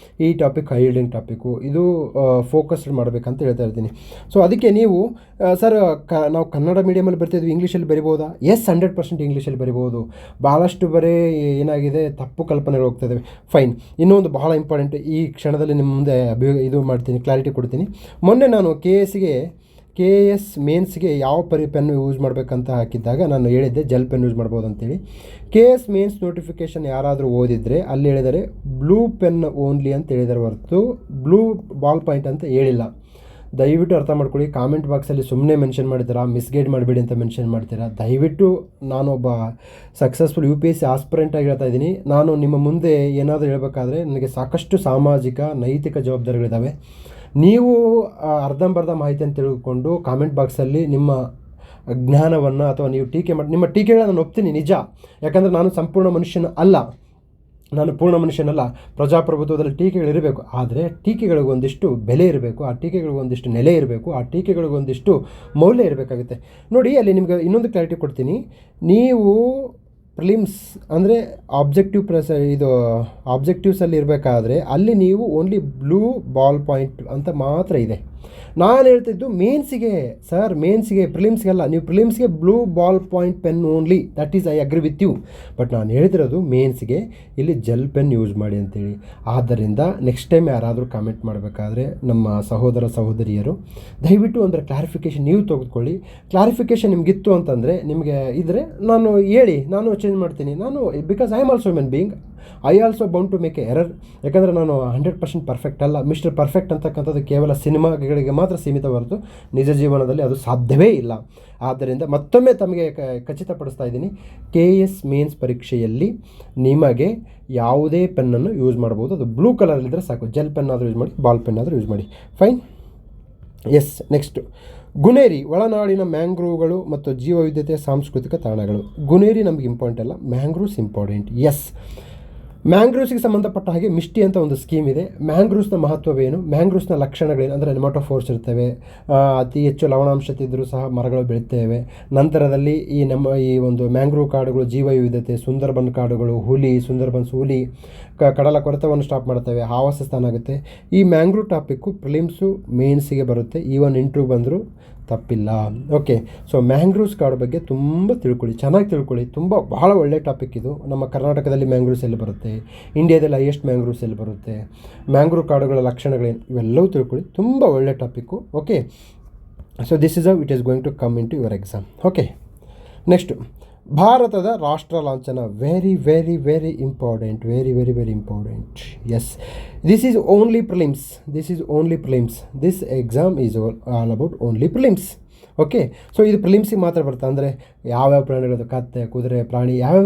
ಈ ಟಾಪಿಕ್ ಹೈ ಯೀಲ್ಡಿಂಗ್ ಟಾಪಿಕ್ಕು, ಇದು ಫೋಕಸ್ಡ್ ಮಾಡಬೇಕಂತ ಹೇಳ್ತಾ ಇರ್ತೀನಿ. ಸೊ ಅದಕ್ಕೆ ನೀವು ಸರ್ ನಾವು ಕನ್ನಡ ಮೀಡಿಯಮಲ್ಲಿ ಬರ್ತಿದ್ವಿ, ಇಂಗ್ಲೀಷಲ್ಲಿ ಬರಿಬೋದಾ? ಎಸ್, 100% ಇಂಗ್ಲೀಷಲ್ಲಿ ಬರಿಬೋದು. ಭಾಳಷ್ಟು ಬರೀ ಏನಾಗಿದೆ, ತಪ್ಪು ಕಲ್ಪನೆಗಳು ಹೋಗ್ತಾಯಿದ್ದಾವೆ. ಫೈನ್. ಇನ್ನೊಂದು ಬಹಳ ಇಂಪಾರ್ಟೆಂಟ್, ಈ ಕ್ಷಣದಲ್ಲಿ ನಿಮ್ಮ ಮುಂದೆ ಇದು ಮಾಡ್ತೀನಿ, ಕ್ಲಾರಿಟಿ ಕೊಡ್ತೀನಿ. ಮೊನ್ನೆ ನಾನು KS ಮೇನ್ಸ್ಗೆ ಯಾವ ಪೆನ್ ಯೂಸ್ ಮಾಡಬೇಕಂತ ಹಾಕಿದ್ದಾಗ ನಾನು ಹೇಳಿದ್ದೆ ಜೆಲ್ ಪೆನ್ ಯೂಸ್ ಮಾಡ್ಬೋದು ಅಂತೇಳಿ. KS ಮೇನ್ಸ್ ನೋಟಿಫಿಕೇಷನ್ ಯಾರಾದರೂ ಓದಿದರೆ ಅಲ್ಲಿ ಹೇಳಿದರೆ ಬ್ಲೂ ಪೆನ್ ಓನ್ಲಿ ಅಂತ ಹೇಳಿದರೆ ಹೊರತು ಬ್ಲೂ ಬಾಲ್ ಪಾಯಿಂಟ್ ಅಂತ ಹೇಳಿಲ್ಲ. ದಯವಿಟ್ಟು ಅರ್ಥ ಮಾಡ್ಕೊಳ್ಳಿ. ಕಾಮೆಂಟ್ ಬಾಕ್ಸಲ್ಲಿ ಸುಮ್ಮನೆ ಮೆನ್ಷನ್ ಮಾಡ್ತೀರಾ, ಮಿಸ್ಗೈಡ್ ಮಾಡಬೇಡಿ ಅಂತ ಮೆನ್ಷನ್ ಮಾಡ್ತೀರಾ. ದಯವಿಟ್ಟು ನಾನೊಬ್ಬ ಸಕ್ಸಸ್ಫುಲ್ UPSC ಆಸ್ಪಿರೆಂಟಾಗಿ ಹೇಳ್ತಾ ಇದ್ದೀನಿ. ನಾನು ನಿಮ್ಮ ಮುಂದೆ ಏನಾದರೂ ಹೇಳಬೇಕಾದ್ರೆ ನನಗೆ ಸಾಕಷ್ಟು ಸಾಮಾಜಿಕ ನೈತಿಕ ಜವಾಬ್ದಾರಿಗಳಿದ್ದಾವೆ. ನೀವು ಅರ್ಧಂಬರ್ಧ ಮಾಹಿತಿಯನ್ನು ತಿಳಿದುಕೊಂಡು ಕಾಮೆಂಟ್ ಬಾಕ್ಸಲ್ಲಿ ನಿಮ್ಮ ಜ್ಞಾನವನ್ನು ಅಥವಾ ನೀವು ನಿಮ್ಮ ಟೀಕೆಗಳನ್ನು ನಾನು ಒಪ್ತೀನಿ, ನಿಜ. ಯಾಕಂದರೆ ನಾನು ಸಂಪೂರ್ಣ ಮನುಷ್ಯನ ಅಲ್ಲ, ನಾನು ಪೂರ್ಣ ಮನುಷ್ಯನಲ್ಲ. ಪ್ರಜಾಪ್ರಭುತ್ವದಲ್ಲಿ ಟೀಕೆಗಳಿರಬೇಕು, ಆದರೆ ಟೀಕೆಗಳಿಗೊಂದಿಷ್ಟು ಬೆಲೆ ಇರಬೇಕು, ಆ ಟೀಕೆಗಳಿಗೊಂದಿಷ್ಟು ನೆಲೆ ಇರಬೇಕು, ಆ ಟೀಕೆಗಳಿಗೊಂದಿಷ್ಟು ಮೌಲ್ಯ ಇರಬೇಕಾಗುತ್ತೆ. ನೋಡಿ, ಅಲ್ಲಿ ನಿಮಗೆ ಇನ್ನೊಂದು ಕ್ಲಾರಿಟಿ ಕೊಡ್ತೀನಿ. ನೀವು ಪ್ರಿಲಿಮ್ಸ್ ಅಂದರೆ ಆಬ್ಜೆಕ್ಟಿವ್ಸಲ್ಲಿ ಇರಬೇಕಾದ್ರೆ ಅಲ್ಲಿ ನೀವು ಓನ್ಲಿ ಬ್ಲೂ ಬಾಲ್ ಪಾಯಿಂಟ್ ಅಂತ ಮಾತ್ರ ಇದೆ. ನಾನು ಹೇಳ್ತಿದ್ದು ಮೇನ್ಸಿಗೆ ಸರ್, ಮೇನ್ಸಿಗೆ, ಪ್ರಿಲಿಮ್ಸ್ಗೆಲ್ಲ. ನೀವು ಪ್ರಿಲಿಮ್ಸ್ಗೆ blue ball point pen only, that is I agree with you. But ನಾನು ಹೇಳ್ತಿರೋದು ಮೇನ್ಸ್ಗೆ ಇಲ್ಲಿ ಜೆಲ್ ಪೆನ್ ಯೂಸ್ ಮಾಡಿ ಅಂತೇಳಿ. ಆದ್ದರಿಂದ ನೆಕ್ಸ್ಟ್ ಟೈಮ್ ಯಾರಾದರೂ ಕಾಮೆಂಟ್ ಮಾಡಬೇಕಾದ್ರೆ ನಮ್ಮ ಸಹೋದರ ಸಹೋದರಿಯರು ದಯವಿಟ್ಟು ಅಂದರೆ ಕ್ಲಾರಿಫಿಕೇಷನ್ ನೀವು ತೆಗೆದುಕೊಳ್ಳಿ. ಕ್ಲಾರಿಫಿಕೇಷನ್ ನಿಮಗಿತ್ತು ಅಂತಂದರೆ, ನಿಮಗೆ ಇದ್ದರೆ ನಾನು ಹೇಳಿ, ನಾನು ಚೇಂಜ್ ಮಾಡ್ತೀನಿ. ನಾನು because I am also human being. I also bound to make a error. ಯಾಕಂದರೆ ನಾನು 100% ಪರ್ಫೆಕ್ಟ್ ಅಲ್ಲ. ಮಿಸ್ಟರ್ ಪರ್ಫೆಕ್ಟ್ ಅಂತಕ್ಕಂಥದ್ದು ಕೇವಲ ಸಿನಿಮಾಗಳಿಗೆ ಮಾತ್ರ ಸೀಮಿತ ಹೊರತು ನಿಜ ಜೀವನದಲ್ಲಿ ಅದು ಸಾಧ್ಯವೇ ಇಲ್ಲ. ಆದ್ದರಿಂದ ಮತ್ತೊಮ್ಮೆ ತಮಗೆ ಖಚಿತಪಡಿಸ್ತಾ ಇದ್ದೀನಿ, KS ಮೇನ್ಸ್ ಪರೀಕ್ಷೆಯಲ್ಲಿ ನಿಮಗೆ ಯಾವುದೇ ಪೆನ್ನನ್ನು ಯೂಸ್ ಮಾಡ್ಬೋದು. ಅದು ಬ್ಲೂ ಕಲರಲ್ಲಿದ್ದರೆ ಸಾಕು. ಜೆಲ್ ಪೆನ್ ಆದರೂ ಯೂಸ್ ಮಾಡಿ, ಬಾಲ್ ಪೆನ್ ಆದರೂ ಯೂಸ್ ಮಾಡಿ. ಫೈನ್. ಎಸ್. ನೆಕ್ಸ್ಟು ಗುನೇರಿ, ಒಳನಾಡಿನ ಮ್ಯಾಂಗ್ರೋವ್ಗಳು ಮತ್ತು ಜೀವವೈವಿಧ್ಯತೆಯ ಸಾಂಸ್ಕೃತಿಕ ತಾಣಗಳು. ಗುನೇರಿ ನಮಗೆ ಇಂಪಾರ್ಟೆಂಟ್ ಅಲ್ಲ, ಮ್ಯಾಂಗ್ರೋವ್ಸ್ ಇಂಪಾರ್ಟೆಂಟ್. ಎಸ್, ಮ್ಯಾಂಗ್ರೋವ್ಸ್ಗೆ ಸಂಬಂಧಪಟ್ಟ ಹಾಗೆ ಮಿಷ್ಟಿ ಅಂತ ಒಂದು ಸ್ಕೀಮ್ ಇದೆ. ಮ್ಯಾಂಗ್ರೋವ್ಸ್ನ ಮಹತ್ವವೇನು, ಮ್ಯಾಂಗ್ರೋವ್ಸ್ನ ಲಕ್ಷಣಗಳೇನು ಅಂದರೆ ನೆಮಟೋಫೋರ್ಸ್ ಇರ್ತವೆ, ಅತಿ ಹೆಚ್ಚು ಲವಣಾಂಶತೆ ಇದ್ದರೂ ಸಹ ಮರಗಳು ಬೆಳೀತೇವೆ. ನಂತರದಲ್ಲಿ ಈ ಒಂದು ಮ್ಯಾಂಗ್ರೋವ್ ಕಾಡುಗಳು ಜೀವವೈವಿಧ್ಯತೆ, ಸುಂದರ್ಬನ್ ಕಾಡುಗಳು, ಸುಂದರ್ಬನ್ಸ್ ಹುಲಿ ಕಡಲ ಕೊರೆತವನ್ನು ಸ್ಟಾಪ್ ಮಾಡ್ತವೆ, ಆವಾಸ ಸ್ಥಾನ ಆಗುತ್ತೆ. ಈ ಮ್ಯಾಂಗ್ರೋವ್ ಟಾಪಿಕ್ಕು ಪ್ರಿಲಿಮ್ಸು ಮೇನ್ಸಿಗೆ ಬರುತ್ತೆ. ಈವನ್ ಇಂಟ್ರ್ಯೂ ಬಂದರೂ ತಪ್ಪಿಲ್ಲ. ಓಕೆ, ಸೊ ಮ್ಯಾಂಗ್ರೋವ್ಸ್ ಕಾಡು ಬಗ್ಗೆ ತುಂಬ ತಿಳ್ಕೊಳ್ಳಿ, ಚೆನ್ನಾಗಿ ತಿಳ್ಕೊಳ್ಳಿ. ಬಹಳ ಒಳ್ಳೆಯ ಟಾಪಿಕ್ ಇದು. ನಮ್ಮ ಕರ್ನಾಟಕದಲ್ಲಿ ಮ್ಯಾಂಗ್ರೋವ್ಸ್ ಎಲ್ಲಿ ಬರುತ್ತೆ, ಇಂಡಿಯಾದಲ್ಲಿ ಹೈಯೆಸ್ಟ್ ಮ್ಯಾಂಗ್ರೋವ್ಸ್ ಎಲ್ಲಿ ಬರುತ್ತೆ, ಮ್ಯಾಂಗ್ರೋವ್ ಕಾಡುಗಳ ಲಕ್ಷಣಗಳೇನು, ಇವೆಲ್ಲವೂ ತಿಳ್ಕೊಳ್ಳಿ. ತುಂಬ ಒಳ್ಳೆಯ topic. Okay, so this is how it is going to come into your exam. Okay, next ಭಾರತದ ರಾಷ್ಟ್ರ ಲಾಂಛನ. Very very very important, very very very important. Yes, this is only prelims. This exam is all about only prelims. Okay, so ಇದು ಪ್ರಿಲಿಮ್ಸಿಗೆ ಮಾತ್ರ ಬರುತ್ತೆ. ಅಂದರೆ ಯಾವ್ಯಾವ ಪ್ರಾಣಿಗಳು, ಕತ್ತೆ, ಕುದುರೆ, ಪ್ರಾಣಿ ಯಾವ್ಯಾವ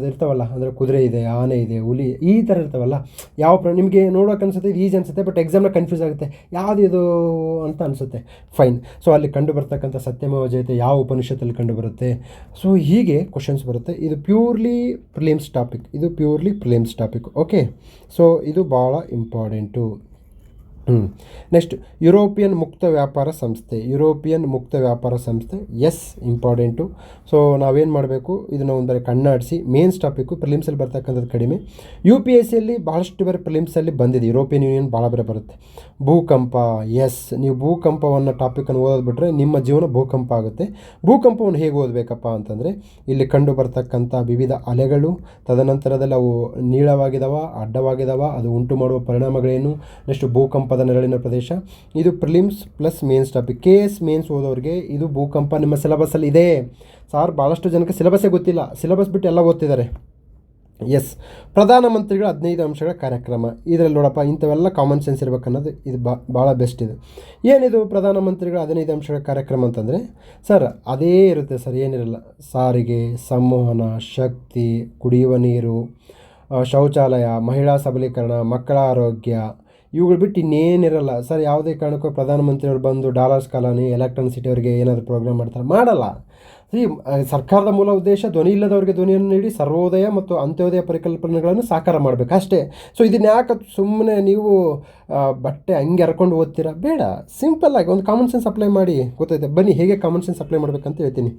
ಇರ್ತಾವಲ್ಲ, ಅಂದರೆ ಕುದುರೆ ಇದೆ, ಆನೆ ಇದೆ, ಹುಲಿ, ಈ ಥರ ಇರ್ತಾವಲ್ಲ. ಯಾವ ಪ್ರಾಣಿ ನಿಮಗೆ ನೋಡೋಕೆ ಅನಿಸುತ್ತೆ, ಇದು ಈಜಿ ಅನಿಸುತ್ತೆ, ಬಟ್ ಎಕ್ಸಾಮ್ನ ಕನ್ಫ್ಯೂಸ್ ಆಗುತ್ತೆ, ಯಾವುದಿದು ಅಂತ ಅನಿಸುತ್ತೆ. ಫೈನ್. ಸೊ ಅಲ್ಲಿ ಕಂಡು ಬರ್ತಕ್ಕಂಥ ಸತ್ಯಮೇವ ಜಯತೆ ಯಾವ ಉಪನಿಷತ್ತಲ್ಲಿ ಕಂಡು ಬರುತ್ತೆ. ಸೊ ಹೀಗೆ ಕ್ವಶನ್ಸ್ ಬರುತ್ತೆ. ಇದು purely prelims topic. Okay, so ಇದು ಭಾಳ ಇಂಪಾರ್ಟೆಂಟು. ನೆಕ್ಸ್ಟ್ ಯುರೋಪಿಯನ್ ಮುಕ್ತ ವ್ಯಾಪಾರ ಸಂಸ್ಥೆ. S, important. ಸೊ ನಾವೇನು ಮಾಡಬೇಕು, ಇದನ್ನು ಒಂದು ಬಾರಿ ಕಣ್ಣಾಡಿಸಿ. ಮೇನ್ಸ್ ಟಾಪಿಕ್ಕು ಪ್ರಿಲಿಮ್ಸಲ್ಲಿ ಬರ್ತಕ್ಕಂಥದ್ದು ಕಡಿಮೆ. UPSCಯಲ್ಲಿ ಭಾಳಷ್ಟು ಬಾರಿ ಪ್ರಿಲಿಮ್ಸಲ್ಲಿ ಬಂದಿದೆ. ಯುರೋಪಿಯನ್ ಯೂನಿಯನ್ ಭಾಳ ಬೇರೆ ಬರುತ್ತೆ. ಭೂಕಂಪ. ಎಸ್, ನೀವು ಭೂಕಂಪವನ್ನು ಟಾಪಿಕನ್ನು ಓದೋದ್ಬಿಟ್ರೆ ನಿಮ್ಮ ಜೀವನ ಭೂಕಂಪ ಆಗುತ್ತೆ. ಭೂಕಂಪವನ್ನು ಹೇಗೆ ಓದಬೇಕಪ್ಪ ಅಂತಂದರೆ, ಇಲ್ಲಿ ಕಂಡು ಬರ್ತಕ್ಕಂಥ ವಿವಿಧ ಅಲೆಗಳು, ತದನಂತರದಲ್ಲಿ ಅವು ನೀಳವಾಗಿದ್ದಾವ, ಅಡ್ಡವಾಗಿದ್ದಾವ, ಅದು ಉಂಟು ಮಾಡುವ ಪರಿಣಾಮಗಳೇನು, ನೆಕ್ಸ್ಟ್ ಭೂಕಂಪದ ನೆರಳಿನ ಪ್ರದೇಶ. ಇದು prelims plus mains topic. KS mains ಓದೋರಿಗೆ ಇದು ಭೂಕಂಪ ನಿಮ್ಮ ಸಿಲೆಬಸ್ಸಲ್ಲಿ ಇದೆ. ಭಾಳಷ್ಟು ಜನಕ್ಕೆ ಸಿಲೆಬಸ್ಸೇ ಗೊತ್ತಿಲ್ಲ, ಸಿಲೆಬಸ್ ಬಿಟ್ಟು ಎಲ್ಲ ಓದ್ತಿದ್ದಾರೆ. ಎಸ್, ಪ್ರಧಾನಮಂತ್ರಿಗಳ 15 ಅಂಶಗಳ ಕಾರ್ಯಕ್ರಮ. ಇದರಲ್ಲಿ ನೋಡಪ್ಪ, ಇಂಥವೆಲ್ಲ ಕಾಮನ್ ಸೆನ್ಸ್ ಇರಬೇಕನ್ನೋದು ಇದು ಭಾಳ ಬೆಸ್ಟ್ ಇದು. ಏನಿದು ಪ್ರಧಾನಮಂತ್ರಿಗಳ 15 ಅಂಶಗಳ ಕಾರ್ಯಕ್ರಮ ಅಂತಂದರೆ, ಸರ್ ಅದೇ ಇರುತ್ತೆ ಸರ್, ಏನಿರಲ್ಲ. ಸಾರಿಗೆ, ಸಂವಹನ, ಶಕ್ತಿ, ಕುಡಿಯುವ ನೀರು, ಶೌಚಾಲಯ, ಮಹಿಳಾ ಸಬಲೀಕರಣ, ಮಕ್ಕಳ ಆರೋಗ್ಯ, ಇವುಗಳು ಬಿಟ್ಟು ಇನ್ನೇನಿರಲ್ಲ ಸರ್. ಯಾವುದೇ ಕಾರಣಕ್ಕೂ ಪ್ರಧಾನಮಂತ್ರಿಯವರು ಬಂದು ಡಾಲರ್ಸ್ ಕಾಲೋನಿ, ಎಲೆಕ್ಟ್ರಾನಿಸಿಟಿ ಅವರಿಗೆ ಏನಾದರೂ ಪ್ರೋಗ್ರಾಮ್ ಮಾಡ್ತಾರೆ, ಮಾಡಲ್ಲ. ಸರ್ಕಾರದ ಮೂಲ ಉದ್ದೇಶ ಧ್ವನಿ ಇಲ್ಲದವರಿಗೆ ಧ್ವನಿಯನ್ನು ನೀಡಿ ಸರ್ವೋದಯ ಮತ್ತು ಅಂತ್ಯೋದಯ ಪರಿಕಲ್ಪನೆಗಳನ್ನು ಸಾಕಾರ ಮಾಡಬೇಕು, ಅಷ್ಟೇ. ಸೊ ಇದನ್ನ ಯಾಕೆ ಸುಮ್ಮನೆ ನೀವು ಬಟ್ಟೆ ಹಂಗೆ ಹರ್ಕೊಂಡು ಓದ್ತೀರಾ? ಬೇಡ, ಸಿಂಪಲ್ಲಾಗಿ ಒಂದು ಕಾಮನ್ ಸೆನ್ಸ್ ಅಪ್ಲೈ ಮಾಡಿ. ಗೊತ್ತೈತೆ, ಬನ್ನಿ ಹೇಗೆ ಕಾಮನ್ ಸೆನ್ಸ್ ಅಪ್ಲೈ ಮಾಡಬೇಕಂತ ಹೇಳ್ತೀನಿ.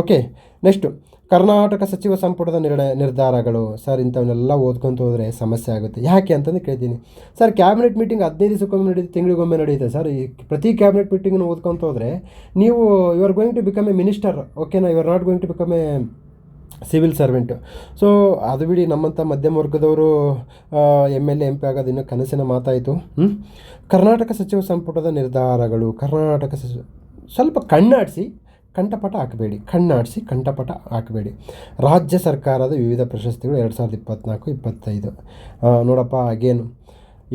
ಓಕೆ, ನೆಕ್ಸ್ಟು ಕರ್ನಾಟಕ ಸಚಿವ ಸಂಪುಟದ ನಿರ್ಧಾರಗಳು. ಸರ್ ಇಂಥವನ್ನೆಲ್ಲ ಓದ್ಕೊತ ಹೋದರೆ ಸಮಸ್ಯೆ ಆಗುತ್ತೆ. ಯಾಕೆ ಅಂತಂದು ಕೇಳ್ತೀನಿ. ಸರ್ ಕ್ಯಾಬಿನೆಟ್ ಮೀಟಿಂಗ್ 15 ದಿವಸಕ್ಕೊಮ್ಮೆ ನಡೆಯುತ್ತೆ, ತಿಂಗಳಿಗೊಮ್ಮೆ ನಡೆಯುತ್ತೆ ಸರ್. ಈ ಪ್ರತಿ ಕ್ಯಾಬಿನೆಟ್ ಮೀಟಿಂಗನ್ನು ಓದ್ಕೊತ ಹೋದರೆ ನೀವು you are going to become a minister. ಓಕೆನಾ, you are not going to become a civil servant. So ಅದು ಬಿಡಿ, ನಮ್ಮಂಥ ಮಧ್ಯಮ ವರ್ಗದವರು MLA MP ಆಗೋದು ಇನ್ನೂ ಕನಸಿನ ಮಾತಾಯಿತು. ಕರ್ನಾಟಕ ಸಚಿವ ಸಂಪುಟದ ನಿರ್ಧಾರಗಳು. ಸ್ವಲ್ಪ ಕಣ್ಣಾಡಿಸಿ ಕಂಠಪಟ ಹಾಕಬೇಡಿ. ರಾಜ್ಯ ಸರ್ಕಾರದ ವಿವಿಧ ಪ್ರಶಸ್ತಿಗಳು 2024-25. ನೋಡಪ್ಪ, ಅಗೇನು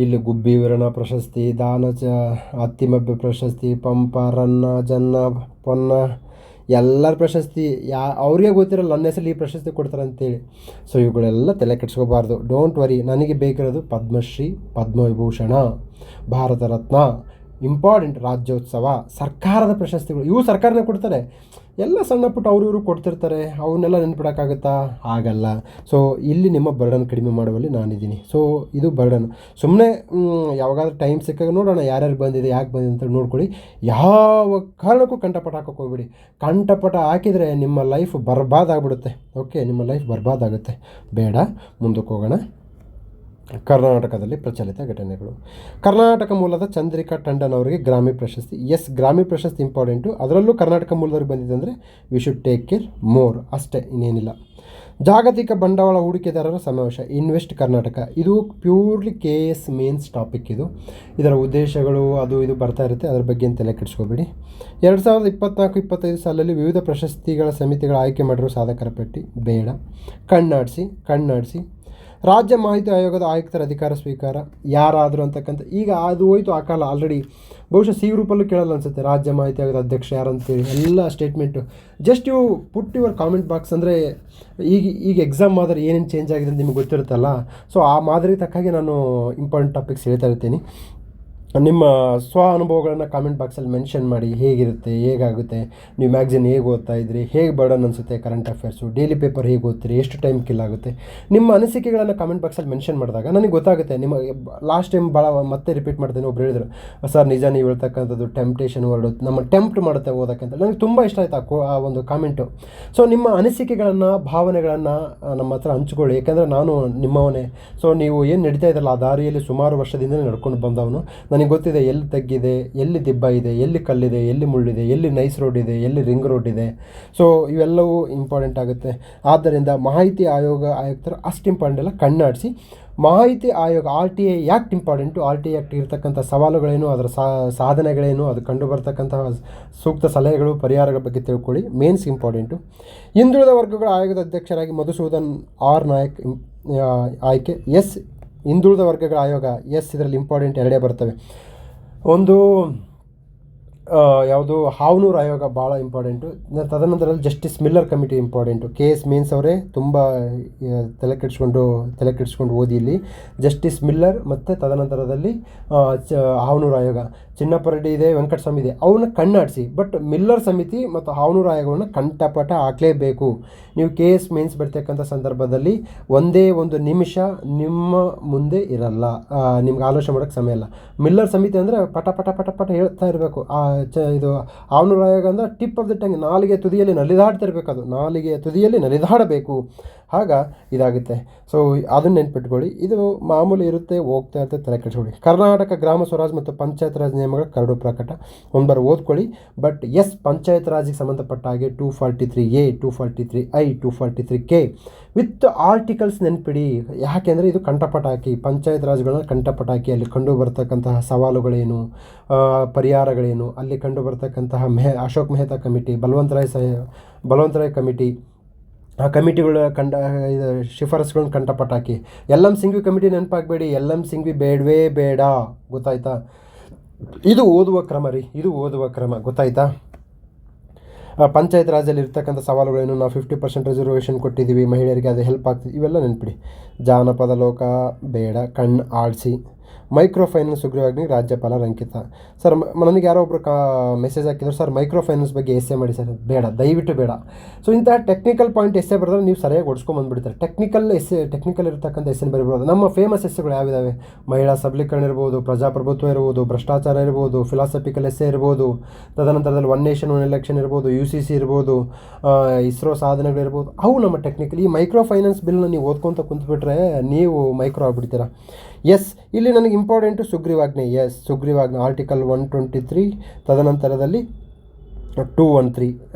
ಇಲ್ಲಿ ಗುಬ್ಬಿ ವೀರಣ್ಣ ಪ್ರಶಸ್ತಿ, ಅತ್ತಿಮಬ್ಬೆ ಪ್ರಶಸ್ತಿ, ಪಂಪ, ರನ್ನ, ಜನ್ನ, ಪೊನ್ನ, ಎಲ್ಲರ ಪ್ರಶಸ್ತಿ. ಅವ್ರಿಗೆ ಗೊತ್ತಿರಲ್ಲ ನನ್ನ ಹೆಸರಲ್ಲಿ ಈ ಪ್ರಶಸ್ತಿ ಕೊಡ್ತಾರೆ ಅಂತೇಳಿ. ಸೊ ಇವುಗಳೆಲ್ಲ ತಲೆ ಕೆಡಿಸ್ಕೋಬಾರ್ದು. ಡೋಂಟ್ ವರಿ, ನನಗೆ ಬೇಕಿರೋದು ಪದ್ಮಶ್ರೀ, ಪದ್ಮವಿಭೂಷಣ, ಭಾರತ ರತ್ನ, ಇಂಪಾರ್ಟೆಂಟ್ ರಾಜ್ಯೋತ್ಸವ, ಸರ್ಕಾರದ ಪ್ರಶಸ್ತಿಗಳು. ಇವು ಸರ್ಕಾರನೇ ಕೊಡ್ತಾರೆ. ಎಲ್ಲ ಸಣ್ಣ ಪುಟ್ಟ ಇವರು ಕೊಡ್ತಿರ್ತಾರೆ, ಅವನ್ನೆಲ್ಲ ನೆನ್ಪಿಡೋಕ್ಕಾಗುತ್ತಾ? ಆಗಲ್ಲ. ಸೊ ಇಲ್ಲಿ ನಿಮ್ಮ ಬರ್ಡನ್ ಕಡಿಮೆ ಮಾಡುವಲ್ಲಿ ನಾನಿದ್ದೀನಿ. ಸೊ ಇದು ಬರ್ಡನ್. ಸುಮ್ಮನೆ ಯಾವಾಗಾದ್ರೂ ಟೈಮ್ ಸಿಕ್ಕಾಗ ನೋಡೋಣ ಯಾರ್ಯಾರು ಬಂದಿದೆ, ಯಾಕೆ ಬಂದಿದೆ ಅಂತ ನೋಡ್ಕೊಳ್ಳಿ. ಯಾವ ಕಾರಣಕ್ಕೂ ಕಂಠಪಟ ಹಾಕೋಕೆ ಹೋಗ್ಬಿಡಿ. ಕಂಠಪಟ ಹಾಕಿದರೆ ನಿಮ್ಮ ಲೈಫ್ ಬರ್ಬಾದಾಗ್ಬಿಡುತ್ತೆ. ಓಕೆ, ನಿಮ್ಮ ಲೈಫ್ ಬರ್ಬಾದಾಗುತ್ತೆ. ಬೇಡ, ಮುಂದಕ್ಕೆ ಹೋಗೋಣ. ಕರ್ನಾಟಕದಲ್ಲಿ ಪ್ರಚಲಿತ ಘಟನೆಗಳು. ಕರ್ನಾಟಕ ಮೂಲದ ಚಂದ್ರಿಕಾ ಟಂಡನ್ ಅವರಿಗೆ ಗ್ರಾಮಿ ಪ್ರಶಸ್ತಿ. ಎಸ್, ಗ್ರಾಮಿ ಪ್ರಶಸ್ತಿ ಇಂಪಾರ್ಟೆಂಟು. ಅದರಲ್ಲೂ ಕರ್ನಾಟಕ ಮೂಲದವ್ರಿಗೆ ಬಂದಿದೆ ಅಂದರೆ we should take care more, ಅಷ್ಟೇ, ಇನ್ನೇನಿಲ್ಲ. ಜಾಗತಿಕ ಬಂಡವಾಳ ಹೂಡಿಕೆದಾರರ ಸಮಾವೇಶ, ಇನ್ವೆಸ್ಟ್ ಕರ್ನಾಟಕ. ಇದು ಪ್ಯೂರ್ಲಿ KS ಮೇನ್ಸ್ ಟಾಪಿಕ್. ಇದರ ಉದ್ದೇಶಗಳು ಅದು ಇದು ಬರ್ತಾ ಇರುತ್ತೆ, ಅದ್ರ ಬಗ್ಗೆ ತಲೆ ಕೆಡಿಸ್ಕೋಬೇಡಿ. 2024-25 ಸಾಲಲ್ಲಿ ವಿವಿಧ ಪ್ರಶಸ್ತಿಗಳ ಸಮಿತಿಗಳ ಆಯ್ಕೆ ಮಾಡಿರೋ ಸಾಧಕರ ಪಟ್ಟಿ. ಬೇಡ, ಕಣ್ಣಾಡಿಸಿ. ರಾಜ್ಯ ಮಾಹಿತಿ ಆಯೋಗದ ಆಯುಕ್ತರ ಅಧಿಕಾರ ಸ್ವೀಕಾರ ಯಾರಾದರು ಅಂತಕ್ಕಂಥ, ಈಗ ಅದು ಹೋಯ್ತು ಆ ಕಾಲ ಆಲ್ರೆಡಿ. ಬಹುಶಃ ಸಿ ಗ್ರೂಪಲ್ಲೂ ಕೇಳಲ್ಲ ಅನಿಸುತ್ತೆ ರಾಜ್ಯ ಮಾಹಿತಿ ಆಯೋಗದ ಅಧ್ಯಕ್ಷ ಯಾರಂತೇಳಿ, ಎಲ್ಲ ಸ್ಟೇಟ್ಮೆಂಟು. ಜಸ್ಟ್ ಇವು ಪುಟ್ ಯುವರ್ ಕಾಮೆಂಟ್ ಬಾಕ್ಸ್. ಅಂದರೆ ಈಗ ಎಕ್ಸಾಮ್ ಮಾದರಿ ಏನೇನು ಚೇಂಜ್ ಆಗಿದೆ ಅಂತ ನಿಮ್ಗೆ ಗೊತ್ತಿರುತ್ತಲ್ಲ, ಸೊ ಆ ಮಾದರಿ ತಕ್ಕಾಗಿ ನಾನು ಇಂಪಾರ್ಟೆಂಟ್ ಟಾಪಿಕ್ಸ್ ಹೇಳ್ತಾ ಇರ್ತೀನಿ. ನಿಮ್ಮ ಸ್ವ ಅನುಭವಗಳನ್ನು ಕಾಮೆಂಟ್ ಬಾಕ್ಸಲ್ಲಿ ಮೆನ್ಷನ್ ಮಾಡಿ. ಹೇಗಿರುತ್ತೆ, ಹೇಗಾಗುತ್ತೆ, ನೀವು ಮ್ಯಾಗ್ಝಿನ್ ಹೇಗೆ ಓದ್ತಾ ಇದ್ರಿ, ಹೇಗೆ ಬರ್ಡನ್ ಅನಿಸುತ್ತೆ ಕರೆಂಟ್ ಅಫೇರ್ಸು, ಡೈಲಿ ಪೇಪರ್ ಹೇಗೆ ಓದ್ತೀರಿ, ಎಷ್ಟು ಟೈಮ್ ಕಿಲ್ ಆಗುತ್ತೆ, ನಿಮ್ಮ ಅನಿಸಿಕೆಗಳನ್ನು ಕಾಮೆಂಟ್ ಬಾಕ್ಸಲ್ಲಿ ಮೆನ್ಷನ್ ಮಾಡಿದಾಗ ನನಗೆ ಗೊತ್ತಾಗುತ್ತೆ. ನಿಮ್ಮ ಲಾಸ್ಟ್ ಟೈಮ್ ಭಾಳ ಮತ್ತೆ ರಿಪೀಟ್ ಮಾಡ್ತೇನೆ, ಒಬ್ರು ಹೇಳಿದ್ರು ಸರ್ ನಿಜ ನೀವು ಹೇಳ್ತಕ್ಕಂಥದ್ದು ಟೆಂಪ್ಟೇಷನ್ ವರ್ಡು ನಮ್ಮ ಟೆಂಪ್ಟ್ ಮಾಡುತ್ತೆ ಓದೋಕ್ಕೆ ಅಂತ. ನನಗೆ ತುಂಬ ಇಷ್ಟ ಆಯಿತು ಆ ಒಂದು ಕಾಮೆಂಟು. ಸೊ ನಿಮ್ಮ ಅನಿಸಿಕೆಗಳನ್ನು, ಭಾವನೆಗಳನ್ನು ನಮ್ಮ ಹತ್ರ ಹಂಚ್ಕೊಳ್ಳಿ. ಯಾಕೆಂದರೆ ನಾನು ನಿಮ್ಮವನೇ. ಸೊ ನೀವು ಏನು ನಡೀತಾ ಇದ್ರಲ್ಲ ಆ ದಾರಿಯಲ್ಲಿ ಸುಮಾರು ವರ್ಷದಿಂದಲೇ ನಡ್ಕೊಂಡು ಬಂದವನು. ನನಗೆ ಗೊತ್ತಿದೆ ಎಲ್ಲಿ ತಗ್ಗಿದೆ, ಎಲ್ಲಿ ದಿಬ್ಬ ಇದೆ, ಎಲ್ಲಿ ಕಲ್ಲಿದೆ, ಎಲ್ಲಿ ಮುಳ್ಳಿದೆ, ಎಲ್ಲಿ ನೈಸ್ ರೋಡ್ ಇದೆ, ಎಲ್ಲಿ ರಿಂಗ್ ರೋಡ್ ಇದೆ. ಸೊ ಇವೆಲ್ಲವೂ ಇಂಪಾರ್ಟೆಂಟ್ ಆಗುತ್ತೆ. ಆದ್ದರಿಂದ ಮಾಹಿತಿ ಆಯುಕ್ತರು ಅಷ್ಟು ಇಂಪಾರ್ಟೆಂಟ್ ಎಲ್ಲ ಕಣ್ಣಾಡಿಸಿ. ಮಾಹಿತಿ ಆಯೋಗ RTI act important. RTI act ಇರತಕ್ಕಂಥ ಸವಾಲುಗಳೇನು, ಅದರ ಸಾಧನೆಗಳೇನು, ಅದು ಕಂಡು ಬರ್ತಕ್ಕಂತಹ ಸೂಕ್ತ ಸಲಹೆಗಳು, ಪರಿಹಾರಗಳ ಬಗ್ಗೆ ತಿಳ್ಕೊಳ್ಳಿ. Mains important. ಹಿಂದುಳಿದ ವರ್ಗಗಳ ಆಯೋಗದ ಅಧ್ಯಕ್ಷರಾಗಿ ಮಧುಸೂದನ್ ನಾಯಕ್ ಆಯ್ಕೆ. ಎಸ್, ಹಿಂದುಳಿದ ವರ್ಗಗಳ ಆಯೋಗ. ಎಸ್, ಇದರಲ್ಲಿ ಇಂಪಾರ್ಟೆಂಟ್ ಎರಡೇ ಬರ್ತವೆ. ಒಂದು ಯಾವುದು ಹಾವನೂರು ಆಯೋಗ ಭಾಳ ಇಂಪಾರ್ಟೆಂಟು. ತದನಂತರದಲ್ಲಿ justice Miller committee important. KS mains ಅವರೇ ತುಂಬ ತಲೆ ಕೆಡಿಸ್ಕೊಂಡು ಓದಿ ಇಲ್ಲಿ. ಜಸ್ಟಿಸ್ ಮಿಲ್ಲರ್ ಮತ್ತು ತದನಂತರದಲ್ಲಿ ಹಾವನೂರು ಆಯೋಗ. ಚಿನ್ನಪ್ಪ ರೆಡ್ಡಿ ಇದೆ, ವೆಂಕಟಸ್ವಾಮಿ ಇದೆ, ಅವನ್ನ ಕಣ್ಣಾಡಿಸಿ. ಬಟ್ ಮಿಲ್ಲರ್ ಸಮಿತಿ ಮತ್ತು ಹಾವನೂರು ಆಯೋಗವನ್ನು ಕಂಠಪಾಠ ಹಾಕಲೇಬೇಕು. ನೀವು KS ಮೇನ್ಸ್ ಬರ್ತಕ್ಕಂಥ ಸಂದರ್ಭದಲ್ಲಿ ಒಂದೇ ಒಂದು ನಿಮಿಷ ನಿಮ್ಮ ಮುಂದೆ ಇರಲ್ಲ, ನಿಮ್ಗೆ ಆಲೋಚನೆ ಮಾಡೋಕ್ಕೆ ಸಮಯ ಇಲ್ಲ. ಮಿಲ್ಲರ್ ಸಮಿತಿ ಅಂದರೆ ಪಟ ಪಟ ಪಟ ಪಟ ಹೇಳ್ತಾ ಇರಬೇಕು. ಇದು ಹಾವನೂರು ಆಯೋಗ ಅಂದರೆ ಟಿಪ್ ಆಫ್ ದ ಟಂಗ್, ನಾಲಿಗೆ ತುದಿಯಲ್ಲಿ ನಲಿದಾಡ್ತಿರ್ಬೇಕು. ಅದು ನಾಲಿಗೆ ತುದಿಯಲ್ಲಿ ನಲಿದಾಡಬೇಕು, ಆಗ ಇದಾಗುತ್ತೆ. ಸೊ ಅದನ್ನು ನೆನ್ಪಿಟ್ಕೊಳ್ಳಿ. ಇದು ಮಾಮೂಲಿ ಇರುತ್ತೆ, ಹೋಗ್ತಾ ಇರುತ್ತೆ, ತಲೆ ಕೆಡಿಸ್ಕೊಳ್ಳಿ. ಕರ್ನಾಟಕ ಗ್ರಾಮ ಸ್ವರಾಜ್ ಮತ್ತು ಪಂಚಾಯತ್ ರಾಜ್ ನಿಯಮಗಳ ಕರಡು ಪ್ರಕಟ ಒಂದ್ಬಾರ ಓದ್ಕೊಳ್ಳಿ. ಬಟ್ ಎಸ್, ಪಂಚಾಯತ್ ರಾಜ್ಗೆ ಸಂಬಂಧಪಟ್ಟ ಹಾಗೆ 243A, 243I, 243K with articles ನೆನ್ಪಿಡಿ. ಯಾಕೆಂದರೆ ಇದು ಕಂಠಪಟ ಹಾಕಿ, ಪಂಚಾಯತ್ ರಾಜ್ಗಳನ್ನ ಕಂಠಪಟ ಹಾಕಿ ಅಲ್ಲಿ ಕಂಡು ಬರ್ತಕ್ಕಂತಹ ಸವಾಲುಗಳೇನು, ಪರಿಹಾರಗಳೇನು, ಅಲ್ಲಿ ಕಂಡು ಬರ್ತಕ್ಕಂತಹ ಅಶೋಕ್ ಮೆಹ್ತಾ ಕಮಿಟಿ, ಬಲವಂತರಾಯ್ ಕಮಿಟಿ, ಆ ಕಮಿಟಿಗಳ ಶಿಫಾರಸುಗಳನ್ನ ಕಂಠಪಟ ಹಾಕಿ. LM ಸಿಂಘ್ವಿ ಕಮಿಟಿ ನೆನಪಾಗಬೇಡಿ. LM ಸಿಂಘ್ವಿ ಬೇಡವೇ ಬೇಡ, ಗೊತ್ತಾಯ್ತಾ? ಇದು ಓದುವ ಕ್ರಮ ರೀ, ಇದು ಓದುವ ಕ್ರಮ, ಗೊತ್ತಾಯ್ತಾ? ಪಂಚಾಯತ್ ರಾಜಲ್ಲಿ ಇರ್ತಕ್ಕಂಥ ಸವಾಲುಗಳೇನು, ನಾವು 50% ರಿಸರ್ವೇಷನ್ ಕೊಟ್ಟಿದ್ದೀವಿ ಮಹಿಳೆಯರಿಗೆ, ಅದು ಹೆಲ್ಪ್ ಆಗ್ತಿದೆ, ಇವೆಲ್ಲ ನೆನಪಿಡಿ. ಜಾನಪದ ಲೋಕ ಬೇಡ, ಕಣ್ಣು ಆಡಿಸಿ. ಮೈಕ್ರೋ ಫೈನಾನ್ಸ್ ಸುಗ್ರೀವಾಜ್ಞೆ ರಾಜ್ಯಪಾಲರ ಅಂಕಿತ. ಸರ್ ನನಗೆ ಯಾರೋ ಒಬ್ಬರು ಮೆಸೇಜ್ ಹಾಕಿದ್ರು, ಸರ್ ಮೈಕ್ರೋ ಫೈನಾನ್ಸ್ ಬಗ್ಗೆ ಎಸ್ಸೆ ಮಾಡಿ ಸರ್. ಬೇಡ, ದಯವಿಟ್ಟು ಬೇಡ. ಸೊ ಇಂತಹ ಟೆಕ್ನಿಕಲ್ ಪಾಯಿಂಟ್ ಎಸ್ಸೆ ಬರೆದ್ರೆ ನೀವು ಸರಿಯಾಗಿ ಓಡಿಸ್ಕೊಂಬಂದುಬಿಡ್ತಾರೆ. ಟೆಕ್ನಿಕಲ್ ಇರತಕ್ಕಂಥ ಎಸ್ಸೆನ ಬರೀಬೋದು. ನಮ್ಮ ಫೇಮಸ್ ಎಸ್ಸೆಗಳು ಯಾವಿದಾವೆ? ಮಹಿಳಾ ಸಬಲೀಕರಣ ಇರ್ಬೋದು, ಪ್ರಜಾಪ್ರಭುತ್ವ ಇರ್ಬೋದು, ಭ್ರಷ್ಟಾಚಾರ ಇರ್ಬೋದು, ಫಿಲಾಸಫಿಕಲ್ ಎಸ್ಸೆ ಇರ್ಬೋದು, ತದನಂತರದಲ್ಲಿ 1 ನೇಷನ್ 1 ಎಲೆಕ್ಷನ್ ಇರ್ಬೋದು, UCC ಇರ್ಬೋದು, ಇಸ್ರೋ ಸಾಧನೆಗಳಿರ್ಬೋದು, ಅವು ನಮ್ಮ ಟೆಕ್ನಿಕಲ್. ಈ ಮೈಕ್ರೋ ಫೈನಾನ್ಸ್ ಬಿಲ್ನ ನೀವು ಓದ್ಕೊತ ಕುಂತ್ಬಿಟ್ರೆ ನೀವು ಮೈಕ್ರೋ ಆಗ್ಬಿಡ್ತೀರಾ. ಎಸ್, ಇಲ್ಲಿ ನನಗೆ ಇಂಪಾರ್ಟೆಂಟು ಸುಗ್ರೀವಾಜ್ಞೆ. ಎಸ್, ಸುಗ್ರೀವಾಜ್ಞೆ ಆರ್ಟಿಕಲ್ 123, ತದನಂತರದಲ್ಲಿ 213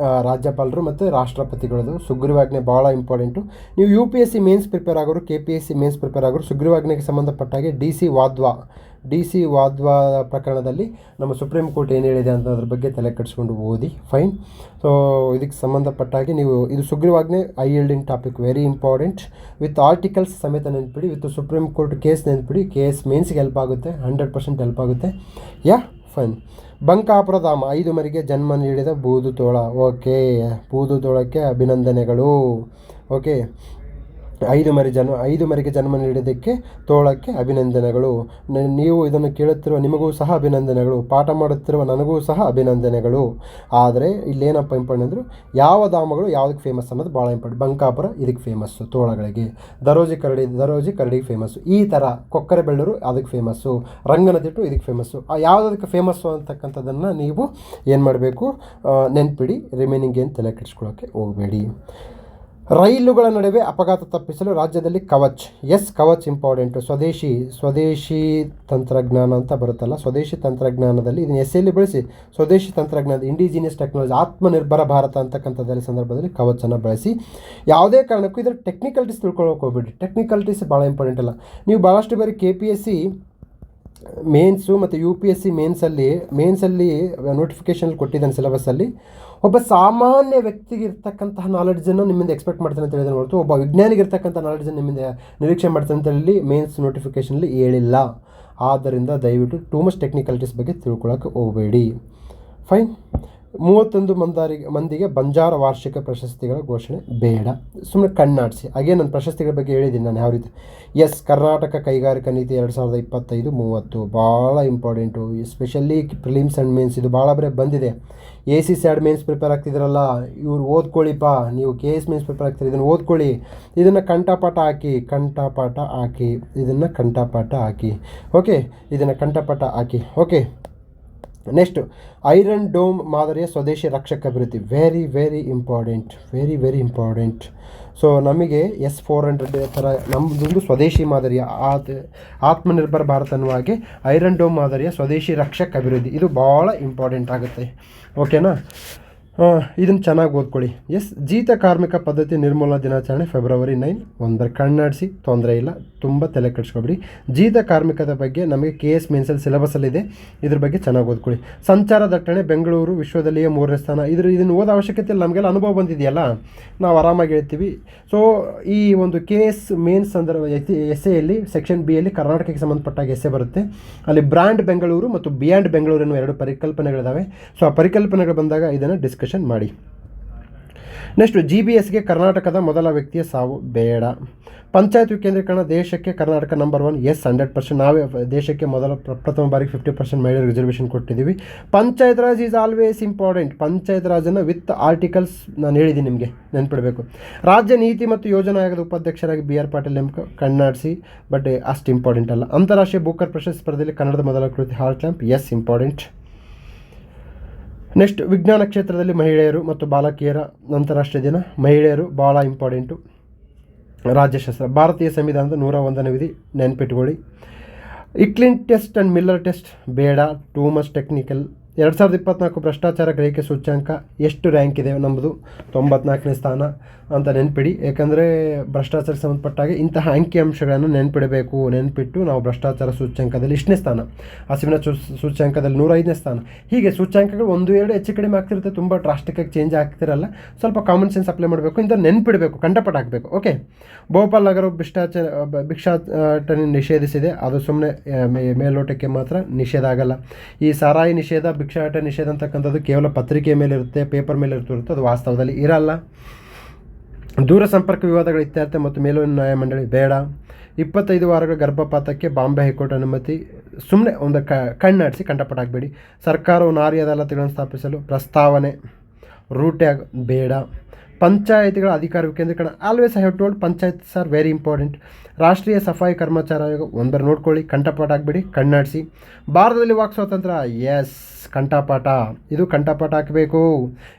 ರಾಜ್ಯಪಾಲರು ಮತ್ತು ರಾಷ್ಟ್ರಪತಿಗಳದು ಸುಗ್ರೀವಾಜ್ಞೆ ಭಾಳ ಇಂಪಾರ್ಟೆಂಟು. ನೀವು UPSC ಮೇನ್ಸ್ ಪ್ರಿಪೇರ್ ಆಗೋರು, KPSC ಮೇನ್ಸ್ ಪ್ರಿಪೇರ್ ಆಗೋರು ಸುಗ್ರೀವಾಜ್ಞೆಗೆ ಸಂಬಂಧಪಟ್ಟಾಗೆ ಡಿ ಸಿ ವಾದ್ವಾ ಪ್ರಕರಣದಲ್ಲಿ ನಮ್ಮ ಸುಪ್ರೀಂ ಕೋರ್ಟ್ ಏನು ಹೇಳಿದೆ ಅಂತ ಅದ್ರ ಬಗ್ಗೆ ತಲೆ ಕೆಡಿಸ್ಕೊಂಡು ಓದಿ. ಫೈನ್. ಸೊ ಇದಕ್ಕೆ ಸಂಬಂಧಪಟ್ಟಾಗೆ ನೀವು ಇದು ಸುಗ್ರೀವಾಜ್ಞೆ ILDing topic, very important. With articles ಸಮೇತ ನೆನ್ಪಿಡಿ, ವಿತ್ ಸುಪ್ರೀಂ ಕೋರ್ಟ್ ಕೇಸ್ ನೆನ್ಪಿಡಿ. KS ಮೇನ್ಸ್ಗೆ ಹೆಲ್ಪ್ ಆಗುತ್ತೆ, 100% ಹೆಲ್ಪ್ ಆಗುತ್ತೆ. ಫೈನ್. ಬಂಕಾಪುರ ಧಾಮ 5 ಮರಿಗೆ ಜನ್ಮ ನೀಡಿದ ಬೂದುತೋಳ. ಓಕೆ, ಬೂದುತೋಳಕ್ಕೆ ಅಭಿನಂದನೆಗಳು. ಓಕೆ, 5 ಮರಿಗೆ ಜನ್ಮ ನೀಡಿದ್ದಕ್ಕೆ ತೋಳಕ್ಕೆ ಅಭಿನಂದನೆಗಳು. ನೀವು ಇದನ್ನು ಕೇಳುತ್ತಿರುವ ನಿಮಗೂ ಸಹ ಅಭಿನಂದನೆಗಳು, ಪಾಠ ಮಾಡುತ್ತಿರುವ ನನಗೂ ಸಹ ಅಭಿನಂದನೆಗಳು. ಆದರೆ ಇಲ್ಲೇನಪ್ಪ ಇಂಪಾರ್ಟೆಂಟ್ ಅಂದರು, ಯಾವ ಧಾಮಗಳು ಯಾವುದಕ್ಕೆ ಫೇಮಸ್ ಅನ್ನೋದು ಭಾಳ ಇಂಪಾರ್ಟೆಂಟ್. ಬಂಕಾಪುರ ಇದಕ್ಕೆ ಫೇಮಸ್ಸು ತೋಳಗಳಿಗೆ, ದರೋಜಿ ಕರಡಿಗೆ ಫೇಮಸ್ಸು. ಈ ಥರ ಕೊಕ್ಕರೆಬೆಳ್ಳೂರು ಅದಕ್ಕೆ ಫೇಮಸ್ಸು, ರಂಗನತಿಟ್ಟು ಇದಕ್ಕೆ ಫೇಮಸ್ಸು. ಯಾವುದಕ್ಕೆ ಫೇಮಸ್ಸು ಅಂತಕ್ಕಂಥದ್ದನ್ನು ನೀವು ಏನು ಮಾಡಬೇಕು, ನೆನ್ಪಿಡಿ. ರಿಮೈನಿಂಗ್ ಏನು ತಲೆ ಕೆಡಿಸ್ಕೊಳ್ಳೋಕ್ಕೆ ಹೋಗಬೇಡಿ. ರೈಲುಗಳ ನಡುವೆ ಅಪಘಾತ ತಪ್ಪಿಸಲು ರಾಜ್ಯದಲ್ಲಿ ಕವಚ್. S, Kavach important. ಸ್ವದೇಶಿ ತಂತ್ರಜ್ಞಾನ ಅಂತ ಬರುತ್ತಲ್ಲ, ಸ್ವದೇಶಿ ತಂತ್ರಜ್ಞಾನದಲ್ಲಿ ಇದನ್ನು ಎಸ್ಸೆಯಲ್ಲಿ ಬಳಸಿ. ಸ್ವದೇಶಿ ತಂತ್ರಜ್ಞಾನದ ಇಂಡಿಜಿನಿಯಸ್ ಟೆಕ್ನಾಲಜಿ, ಆತ್ಮನಿರ್ಭರ ಭಾರತ ಅಂತಕ್ಕಂಥದ್ದಲ್ಲಿ ಸಂದರ್ಭದಲ್ಲಿ ಕವಚನ್ನು ಬಳಸಿ. ಯಾವುದೇ ಕಾರಣಕ್ಕೂ ಇದರ ಟೆಕ್ನಿಕಲ್ಟೀಸ್ ತಿಳ್ಕೊಳ್ಳೋಕೆ ಹೋಗ್ಬೇಡಿ. ಟೆಕ್ನಿಕಲ್ಟೀಸ್ ಭಾಳ ಇಂಪಾರ್ಟೆಂಟ್ ಅಲ್ಲ. ನೀವು ಭಾಳಷ್ಟು ಬಾರಿ KPSC ಮೇನ್ಸು ಮತ್ತು UPSC ಮೇನ್ಸಲ್ಲಿ ನೋಟಿಫಿಕೇಷನಲ್ಲಿ ಕೊಟ್ಟಿದ್ದಾನೆ ಸಿಲೆಬಸ್ಸಲ್ಲಿ. ಒಬ್ಬ ಸಾಮಾನ್ಯ ವ್ಯಕ್ತಿಗೆ ಇರ್ತಕ್ಕಂತಹ ನಾಲೆಡ್ಜನ್ನು ನಿಮ್ಮಿಂದ ಎಕ್ಸ್ಪೆಕ್ಟ್ ಮಾಡ್ತಾನೆ ಅಂತ ಹೇಳಿದ್ರೆ ಹೊರತು ಒಬ್ಬ ವಿಜ್ಞಾನಿಗೆ ಇರ್ತಕ್ಕಂಥ ನಾಲೆಡ್ಜನ್ನು ನಿಮ್ಮಿಂದ ನಿರೀಕ್ಷೆ ಮಾಡ್ತಾನೆ ಅಂತ ಹೇಳಿ ಮೇನ್ಸ್ ನೋಟಿಫಿಕೇಷನಲ್ಲಿ ಹೇಳಿಲ್ಲ. ಆದ್ದರಿಂದ ದಯವಿಟ್ಟು ಟೂ ಮಚ್ ಟೆಕ್ನಿಕಲಿಟೀಸ್ ಬಗ್ಗೆ ತಿಳ್ಕೊಳ್ಳೋಕೆ ಹೋಗಬೇಡಿ. ಫೈನ್. 31 ಮಂದಿಗೆ ಬಂಜಾರ ವಾರ್ಷಿಕ ಪ್ರಶಸ್ತಿಗಳ ಘೋಷಣೆ ಬೇಡ, ಸುಮ್ಮನೆ ಕಣ್ಣಾಡಿಸಿ. ಹಾಗೆ ನಾನು ಪ್ರಶಸ್ತಿಗಳ ಬಗ್ಗೆ ಹೇಳಿದ್ದೀನಿ ನಾನು ಯಾವ ರೀತಿ. ಕರ್ನಾಟಕ ಕೈಗಾರಿಕಾ ನೀತಿ 2025-30 ಭಾಳ important, especially prelims and mains. ಇದು ಭಾಳ ಬರೀ ಬಂದಿದೆ. AC SAD ಮೇನ್ಸ್ ಪ್ರಿಪೇರ್ ಆಗ್ತಿದ್ರಲ್ಲ ಇವ್ರು ಓದ್ಕೊಳ್ಳಿಪ್ಪ, ನೀವು KS ಮೇನ್ಸ್ ಪ್ರಿಪೇರ್ ಆಗ್ತೀರಿ, ಇದನ್ನು ಓದ್ಕೊಳ್ಳಿ, ಇದನ್ನು ಕಂಠಪಾಠ ಹಾಕಿ. ಓಕೆ, ಇದನ್ನು ಕಂಠಪಾಠ ಹಾಕಿ. ಓಕೆ, ನೆಕ್ಸ್ಟ್ ಐರನ್ ಡೋಮ್ ಮಾದರಿಯ ಸ್ವದೇಶಿ ರಕ್ಷಕ ಅಭಿವೃದ್ಧಿ. Very important. ಸೊ ನಮಗೆ S-400 ಥರ ನಮ್ಮದೊಂದು ಸ್ವದೇಶಿ ಮಾದರಿಯ ಆತ್ಮನಿರ್ಭರ ಭಾರತ ಅನ್ನುವ ಹಾಗೆ ಐರನ್ ಡೋಮ್ ಮಾದರಿಯ ಸ್ವದೇಶಿ ರಕ್ಷಕ ಅಭಿವೃದ್ಧಿ ಇದು ಭಾಳ ಇಂಪಾರ್ಟೆಂಟ್ ಆಗುತ್ತೆ. ಓಕೆನಾ? ಇದನ್ನು ಚೆನ್ನಾಗಿ ಓದ್ಕೊಳ್ಳಿ. ಜೀತ ಕಾರ್ಮಿಕ ಪದ್ಧತಿ ನಿರ್ಮೂಲನಾ ದಿನಾಚರಣೆ February 9. ಒಂದು ಕಣ್ಣಾಡಿಸಿ, ತೊಂದರೆ ಇಲ್ಲ, ತುಂಬ ತಲೆ ಕೆಡಿಸ್ಕೊಬೇಡಿ. ಜೀತ ಕಾರ್ಮಿಕದ ಬಗ್ಗೆ ನಮಗೆ KS ಮೇನ್ಸಲ್ಲಿ ಸಿಲೆಬಸ್ಸಲ್ಲಿದೆ, ಇದ್ರ ಬಗ್ಗೆ ಚೆನ್ನಾಗಿ ಓದ್ಕೊಳ್ಳಿ. ಸಂಚಾರ ದಟ್ಟಣೆ ಬೆಂಗಳೂರು ವಿಶ್ವದಲ್ಲಿಯೇ 3ನೇ ಸ್ಥಾನ. ಇದನ್ನು ಓದೋ ಅವಶ್ಯಕತೆ ಇಲ್ಲ, ನಮಗೆಲ್ಲ ಅನುಭವ ಬಂದಿದೆಯಲ್ಲ, ನಾವು ಆರಾಮಾಗಿ ಹೇಳ್ತೀವಿ. ಸೊ ಈ ಒಂದು KS ಮೇನ್ಸ್ ಎಸ್ಸೆಯಲ್ಲಿ ಸೆಕ್ಷನ್ ಬಿಯಲ್ಲಿ ಕರ್ನಾಟಕಕ್ಕೆ ಸಂಬಂಧಪಟ್ಟಾಗ ಎಸ್ಸೆ ಬರುತ್ತೆ. ಅಲ್ಲಿ ಬ್ರ್ಯಾಂಡ್ ಬೆಂಗಳೂರು ಮತ್ತು ಬಿಯಾಂಡ್ ಬೆಂಗಳೂರು ಎನ್ನುವ 2 ಪರಿಕಲ್ಪನೆಗಳಿದ್ದಾವೆ. ಸೊ ಆ ಪರಿಕಲ್ಪನೆಗಳು ಬಂದಾಗ ಇದನ್ನು ಡಿಸ್ಕಷನ್ ಮಾಡಿ. ನೆಕ್ಸ್ಟ್ GBSಗೆ ಕರ್ನಾಟಕದ ಮೊದಲ ವ್ಯಕ್ತಿಯ ಸಾವು ಬೇಡ. ಪಂಚಾಯತ್ ವಿಕೇಂದ್ರೀಕರಣ ದೇಶಕ್ಕೆ ಕರ್ನಾಟಕ ನಂಬರ್ 1. 100%. ನಾವೇ ದೇಶಕ್ಕೆ ಪ್ರಥಮ ಬಾರಿಗೆ 50% ಮಹಿಳೆಯರು ರಿಸರ್ವೇಷನ್ ಕೊಟ್ಟಿದ್ದೀವಿ. Panchayat raj is always important. Panchayat ರಾಜನ್ನು ವಿತ್ ಆರ್ಟಿಕಲ್ಸ್ ನಾನು ಹೇಳಿದ್ದೀನಿ, ನಿಮಗೆ ನೆನ್ಪಿಡಬೇಕು. ರಾಜ್ಯ ನೀತಿ ಮತ್ತು ಯೋಜನಾ ಆಯೋಗದ ಉಪಾಧ್ಯಕ್ಷರಾಗಿ BR ಪಾಟೀಲ್ ನೇಮಕ, ಕಣ್ಣಾಡಿಸಿ, ಬಟ್ ಅಷ್ಟು ಇಂಪಾರ್ಟೆಂಟ್ ಅಲ್ಲ. ಅಂತಾರಾಷ್ಟ್ರೀಯ ಬೂಕರ್ ಪ್ರಶಸ್ತಿ ಸ್ಪರ್ಧೆಯಲ್ಲಿ ಕನ್ನಡದ ಮೊದಲ ಕೃತಿ ಹಾರ್ಟ್ ಲ್ಯಾಂಪ್. ಇಂಪಾರ್ಟೆಂಟ್. ನೆಕ್ಸ್ಟ್ ವಿಜ್ಞಾನ ಕ್ಷೇತ್ರದಲ್ಲಿ ಮಹಿಳೆಯರು ಮತ್ತು ಬಾಲಕಿಯರ ಅಂತಾರಾಷ್ಟ್ರೀಯ ದಿನ. ಮಹಿಳೆಯರು ಭಾಳ ಇಂಪಾರ್ಟೆಂಟು. ರಾಜ್ಯಶಾಸ್ತ್ರ, ಭಾರತೀಯ ಸಂವಿಧಾನದ 101ನೇ ವಿಧಿ ನೆನ್ಪಿಟ್ಕೊಳ್ಳಿ. ಇಕ್ಲಿನ್ ಟೆಸ್ಟ್ ಆ್ಯಂಡ್ ಮಿಲ್ಲರ್ ಟೆಸ್ಟ್ ಬೇಡ, ಟೂ ಮಚ್ ಟೆಕ್ನಿಕಲ್. 2024 ಭ್ರಷ್ಟಾಚಾರ ಗ್ರಹಿಕೆ ಸೂಚ್ಯಂಕ ಎಷ್ಟು ರ್ಯಾಂಕ್ ಇದೆ ನಮ್ಮದು? 94ನೇ ಸ್ಥಾನ ಅಂತ ನೆನ್ಪಿಡಿ. ಯಾಕಂದರೆ ಭ್ರಷ್ಟಾಚಾರಕ್ಕೆ ಸಂಬಂಧಪಟ್ಟಾಗೆ ಇಂತಹ ಅಂಕಿಅಂಶಗಳನ್ನು ನೆನ್ಪಿಟ್ಟು ನಾವು ಭ್ರಷ್ಟಾಚಾರ ಸೂಚ್ಯಂಕದಲ್ಲಿ 1ನೇ ಸ್ಥಾನ, ಹಸಿವಿನ ಸೂಚ್ಯಂಕದಲ್ಲಿ 105ನೇ ಸ್ಥಾನ. ಹೀಗೆ ಸೂಚ್ಯಂಕಗಳು 1-2 ಹೆಚ್ಚು ಕಡಿಮೆ ಆಗ್ತಿರುತ್ತೆ, ತುಂಬ ಡ್ರಾಸ್ಟಿಕ್ಕಾಗಿ ಚೇಂಜ್ ಆಗ್ತಿರಲ್ಲ. ಸ್ವಲ್ಪ ಕಾಮನ್ ಸೆನ್ಸ್ ಅಪ್ಲೈ ಮಾಡಬೇಕು, ಇಂಥ ನೆನ್ಪಿಡಬೇಕು, ಕಂಠಪಾಠ ಹಾಕಬೇಕು. ಓಕೆ. ಭೋಪಾಲ್ ನಗರ ಭಿಕ್ಷಾಟನೆ ನಿಷೇಧಿಸಿದೆ, ಅದು ಸುಮ್ಮನೆ ಮೇಲ್ನೋಟಕ್ಕೆ ಮಾತ್ರ ನಿಷೇಧ ಆಗಲ್ಲ. ಈ ಸಾರಾಯಿ ನಿಷೇಧ, ಭಿಕ್ಷಾಟ ನಿಷೇಧ ಅಂತಕ್ಕಂಥದ್ದು ಕೇವಲ ಪತ್ರಿಕೆ ಮೇಲೆ ಇರುತ್ತೆ, ಪೇಪರ್ ಮೇಲೆ ಇರುತ್ತೆ, ಅದು ವಾಸ್ತವದಲ್ಲಿ ಇರಲ್ಲ. ದೂರ ಸಂಪರ್ಕ ವಿವಾದಗಳ ಇತ್ಯರ್ಥ ಮತ್ತು ಮೇಲುವರ್ಣ ನ್ಯಾಯಮಂಡಳಿ ಬೇಡ. 25 ವಾರಗಳ ಗರ್ಭಪಾತಕ್ಕೆ ಬಾಂಬೆ ಹೈಕೋರ್ಟ್ ಅನುಮತಿ, ಸುಮ್ಮನೆ ಒಂದು ಕಣ್ಣಾಡಿಸಿ, ಕಂಠಪಾಠ ಆಗಬೇಡಿ. ಸರ್ಕಾರವು ನಾರಿ ಅದಾಲತ್ಗಳನ್ನು ಸ್ಥಾಪಿಸಲು ಪ್ರಸ್ತಾವನೆ, ರೂಟ್ಯಾಗ್ ಬೇಡ. ಪಂಚಾಯತಿಗಳ ಅಧಿಕಾರ ವಿಕೇಂದ್ರೀಕರಣ, always I have told panchayats are very important. ರಾಷ್ಟ್ರೀಯ ಸಫಾಯಿ ಕರ್ಮಚಾರ ಆಯೋಗ ಒಂದರ ನೋಡ್ಕೊಳ್ಳಿ, ಕಂಠಪಾಠ ಆಗಬೇಡಿ, ಕಣ್ಣಾಡಿಸಿ. ಭಾರತದಲ್ಲಿ ವಾಕ್ ಸ್ವಾತಂತ್ರ್ಯ, ಕಂಠಪಾಠ, ಇದು ಕಂಠಪಾಠ ಹಾಕಬೇಕು.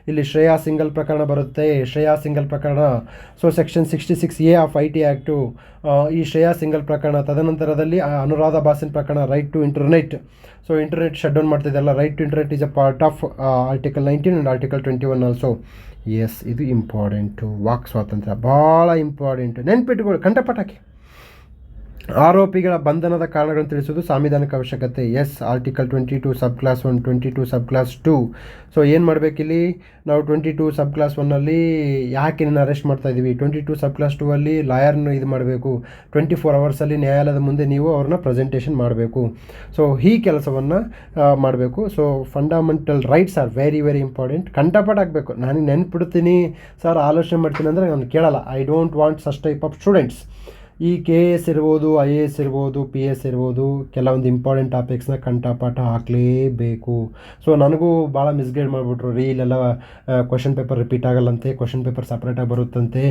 ಇಲ್ಲಿ ಶ್ರೇಯಾ ಸಿಂಗಲ್ ಪ್ರಕರಣ ಬರುತ್ತೆ, so section 66A of IT act, ಈ ಶ್ರೇಯಾ ಸಿಂಗಲ್ ಪ್ರಕರಣ. ತದನಂತರದಲ್ಲಿ ಅನುರಾಧ ಬಾಸಿನ್ ಪ್ರಕರಣ, right to internet. So internet shut down ಮಾಡ್ತಿದ್ದಲ್ಲ, right to internet is a part of article 19 and article 21 also. ಇದು ಇಂಪಾರ್ಟೆಂಟು. ವಾಕ್ ಸ್ವಾತಂತ್ರ್ಯ ಭಾಳ ಇಂಪಾರ್ಟೆಂಟು, ನೆನ್ಪಿಟ್ಟುಕೊಳ್ಳಿ, ಕಂಠಪಾಠ ಹಾಕಿ. ಆರೋಪಿಗಳ ಬಂಧನದ ಕಾರಣಗಳನ್ನು ತಿಳಿಸುವುದು ಸಾಂವಿಧಾನಿಕ ಅವಶ್ಯಕತೆ. ಆರ್ಟಿಕಲ್ 22 ಸಬ್ ಕ್ಲಾಸ್ 1, 22 ಸಬ್ ಕ್ಲಾಸ್ 2. ಸೊ ಏನು ಮಾಡಬೇಕಿಲ್ಲಿ ನಾವು 22 ಸಬ್ ಕ್ಲಾಸ್ 1ಅಲ್ಲಿ ಯಾಕೆ ನಿನ್ನ ಅರೆಸ್ಟ್ ಮಾಡ್ತಾ ಇದ್ದೀವಿ, 22 ಸಬ್ ಕ್ಲಾಸ್ 2ಅಲ್ಲಿ ಲಾಯರ್ನ ಇದು ಮಾಡಬೇಕು, 24 ಅವರ್ಸಲ್ಲಿ ನ್ಯಾಯಾಲಯದ ಮುಂದೆ ನೀವು ಅವ್ರನ್ನ ಪ್ರೆಸೆಂಟೇಷನ್ ಮಾಡಬೇಕು. ಸೊ ಈ ಕೆಲಸವನ್ನು ಮಾಡಬೇಕು. So fundamental rights R very important. ಕಂಠಪಾಠ ಆಗಬೇಕು. ನನಗೆ ನೆನ್ಪಿಡ್ತೀನಿ ಸರ್, ಆಲೋಚನೆ ಮಾಡ್ತೀನಿ ಅಂದರೆ ನಾನು ಕೇಳಲ್ಲ. I don't want such type of students. ಈ KS ಇರ್ಬೋದು, IAS ಇರ್ಬೋದು, PS ಇರ್ಬೋದು, ಕೆಲವೊಂದು ಇಂಪಾರ್ಟೆಂಟ್ ಟಾಪಿಕ್ಸ್ನ ಕಂಠಪಾಠ ಹಾಕಲೇಬೇಕು. ಸೊ ನನಗೂ ಭಾಳ ಮಿಸ್ಗೈಡ್ ಮಾಡಿಬಿಟ್ರು, ಇಲ್ಲೆಲ್ಲ ಕ್ವಶನ್ ಪೇಪರ್ ರಿಪೀಟ್ ಆಗಲ್ಲಂತೆ, ಕ್ವಶನ್ ಪೇಪರ್ ಸಪ್ರೇಟಾಗಿ ಬರುತ್ತಂತೆ,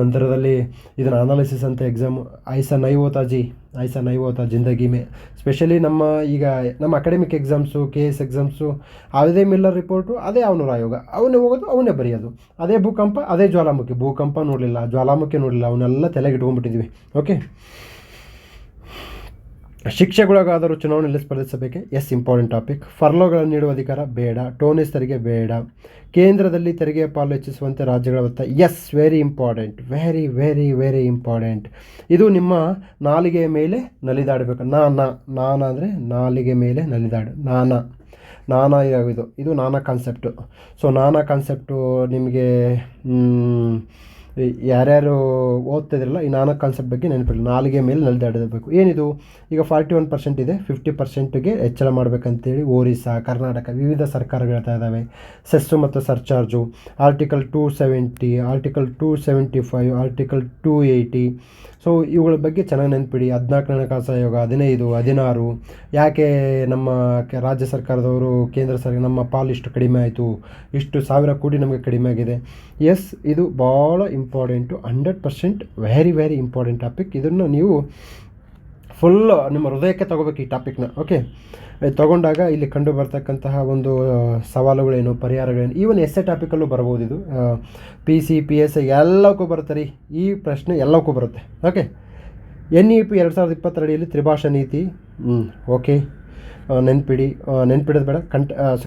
ನಂತರದಲ್ಲಿ ಇದನ್ನು ಅನಾಲಿಸಿಸ್ ಅಂತ ಎಕ್ಸಾಮು. ಐಸಾ ನೈ ಹೋತಾ ಜಿಂದಗಿ ಮೇ. ಸ್ಪೆಷಲಿ ನಮ್ಮ ಅಕಾಡೆಮಿಕ್ ಎಕ್ಸಾಮ್ಸು, KS ಎಕ್ಸಾಮ್ಸು, ಅದೇ ಮಿಲ್ಲರ್ ರಿಪೋರ್ಟು, ಅದೇ ಅವನೂರ ಆಯೋಗ, ಅವನೇ ಹೋಗೋದು, ಅವನೇ ಬರೆಯೋದು. ಅದೇ ಭೂಕಂಪ, ಅದೇ ಜ್ವಾಲಾಮುಖಿ. ಭೂಕಂಪ ನೋಡಲಿಲ್ಲ, ಜ್ವಾಲಾಮುಖಿ ನೋಡಲಿಲ್ಲ, ಅವನ್ನೆಲ್ಲ ತಲೆಗೆ ಇಟ್ಕೊಂಡ್ಬಿಟ್ಟಿದ್ವಿ. ಓಕೆ. ಶಿಕ್ಷೆಗೊಳಗಾದರೂ ಚುನಾವಣೆಯಲ್ಲಿ ಸ್ಪರ್ಧಿಸಬೇಕೆ? Yes, important topic. ಫರ್ಲೋಗಳನ್ನು ನೀಡುವ ಅಧಿಕಾರ ಬೇಡ. ಟೋನಿಸ್ ತೆರಿಗೆ ಬೇಡ. ಕೇಂದ್ರದಲ್ಲಿ ತೆರಿಗೆಯ ಪಾಲು ಹೆಚ್ಚಿಸುವಂತೆ ರಾಜ್ಯಗಳ ಒತ್ತಾಯ. Yes, very important, very very very important. ಇದು ನಿಮ್ಮ ನಾಲಿಗೆಯ ಮೇಲೆ ನಲಿದಾಡಬೇಕು. ನಾನ ಅಂದರೆ ನಾಲಿಗೆ ಮೇಲೆ ನಲಿದಾಡು. ನಾನಾ ಇದು ನಾನಾ ಕಾನ್ಸೆಪ್ಟು. ಸೊ ನಾನಾ ಕಾನ್ಸೆಪ್ಟು ನಿಮಗೆ ಯಾರ್ಯಾರು ಓದ್ತಿದ್ರಲ್ಲ ಈ ನಾನಾ ಕಾನ್ಸೆಪ್ಟ್ ಬಗ್ಗೆ ನೆನಪಿಲ್ಲ. ನಾಲಿಗೆ ಮೇಲೆ ನಲಿದಾಡಬೇಕು. ಏನಿದು ಈಗ 41% ಇದೆ, 50%ಗೆ ಹೆಚ್ಚಳ ಮಾಡಬೇಕಂತೇಳಿ ಒರಿಸ್ಸಾ, ಕರ್ನಾಟಕ ವಿವಿಧ ಸರ್ಕಾರಗಳು ಹೇಳ್ತಾ ಇದ್ದಾವೆ. ಸೆಸ್ಸು ಮತ್ತು surcharge, article 270, article 275, article 280. So ಇವುಗಳ ಬಗ್ಗೆ ಚೆನ್ನಾಗಿ ನೆನಪಿಡಿ. 14ನೇ ಹಣಕಾಸು ಆಯೋಗ, 15, 16 ಯಾಕೆ ನಮ್ಮ ರಾಜ್ಯ ಸರ್ಕಾರದವರು ಕೇಂದ್ರ ಸರ್ಕಾರ ನಮ್ಮ ಪಾಲು ಇಷ್ಟು ಕಡಿಮೆ ಆಯಿತು, ಇಷ್ಟು 1000 ಕೋಟಿ ನಮಗೆ ಕಡಿಮೆ ಆಗಿದೆ. ಎಸ್, ಇದು ಭಾಳ important, 100% very very important topic. ಇದನ್ನು ನೀವು ಫುಲ್ ನಿಮ್ಮ ಹೃದಯಕ್ಕೆ ತೊಗೋಬೇಕು ಈ ಟಾಪಿಕ್ನ. ಓಕೆ, ತೊಗೊಂಡಾಗ ಇಲ್ಲಿ ಕಂಡು ಬರ್ತಕ್ಕಂತಹ ಒಂದು ಸವಾಲುಗಳೇನು, ಪರಿಹಾರಗಳೇನು, ಈವನ್ ಎಸ್ಸೆ ಟಾಪಿಕಲ್ಲೂ ಬರ್ಬೋದು. ಇದು PC, PSI ಎಲ್ಲಕ್ಕೂ ಬರುತ್ತೆ ರೀ ಈ ಪ್ರಶ್ನೆ, ಎಲ್ಲಕ್ಕೂ ಬರುತ್ತೆ. ಓಕೆ, NEP 2022 ಅಡಿಯಲ್ಲಿ ತ್ರಿಭಾಷಾ ನೀತಿ. ಓಕೆ, ನೆನ್ಪಿಡೋದು ಬೇಡ,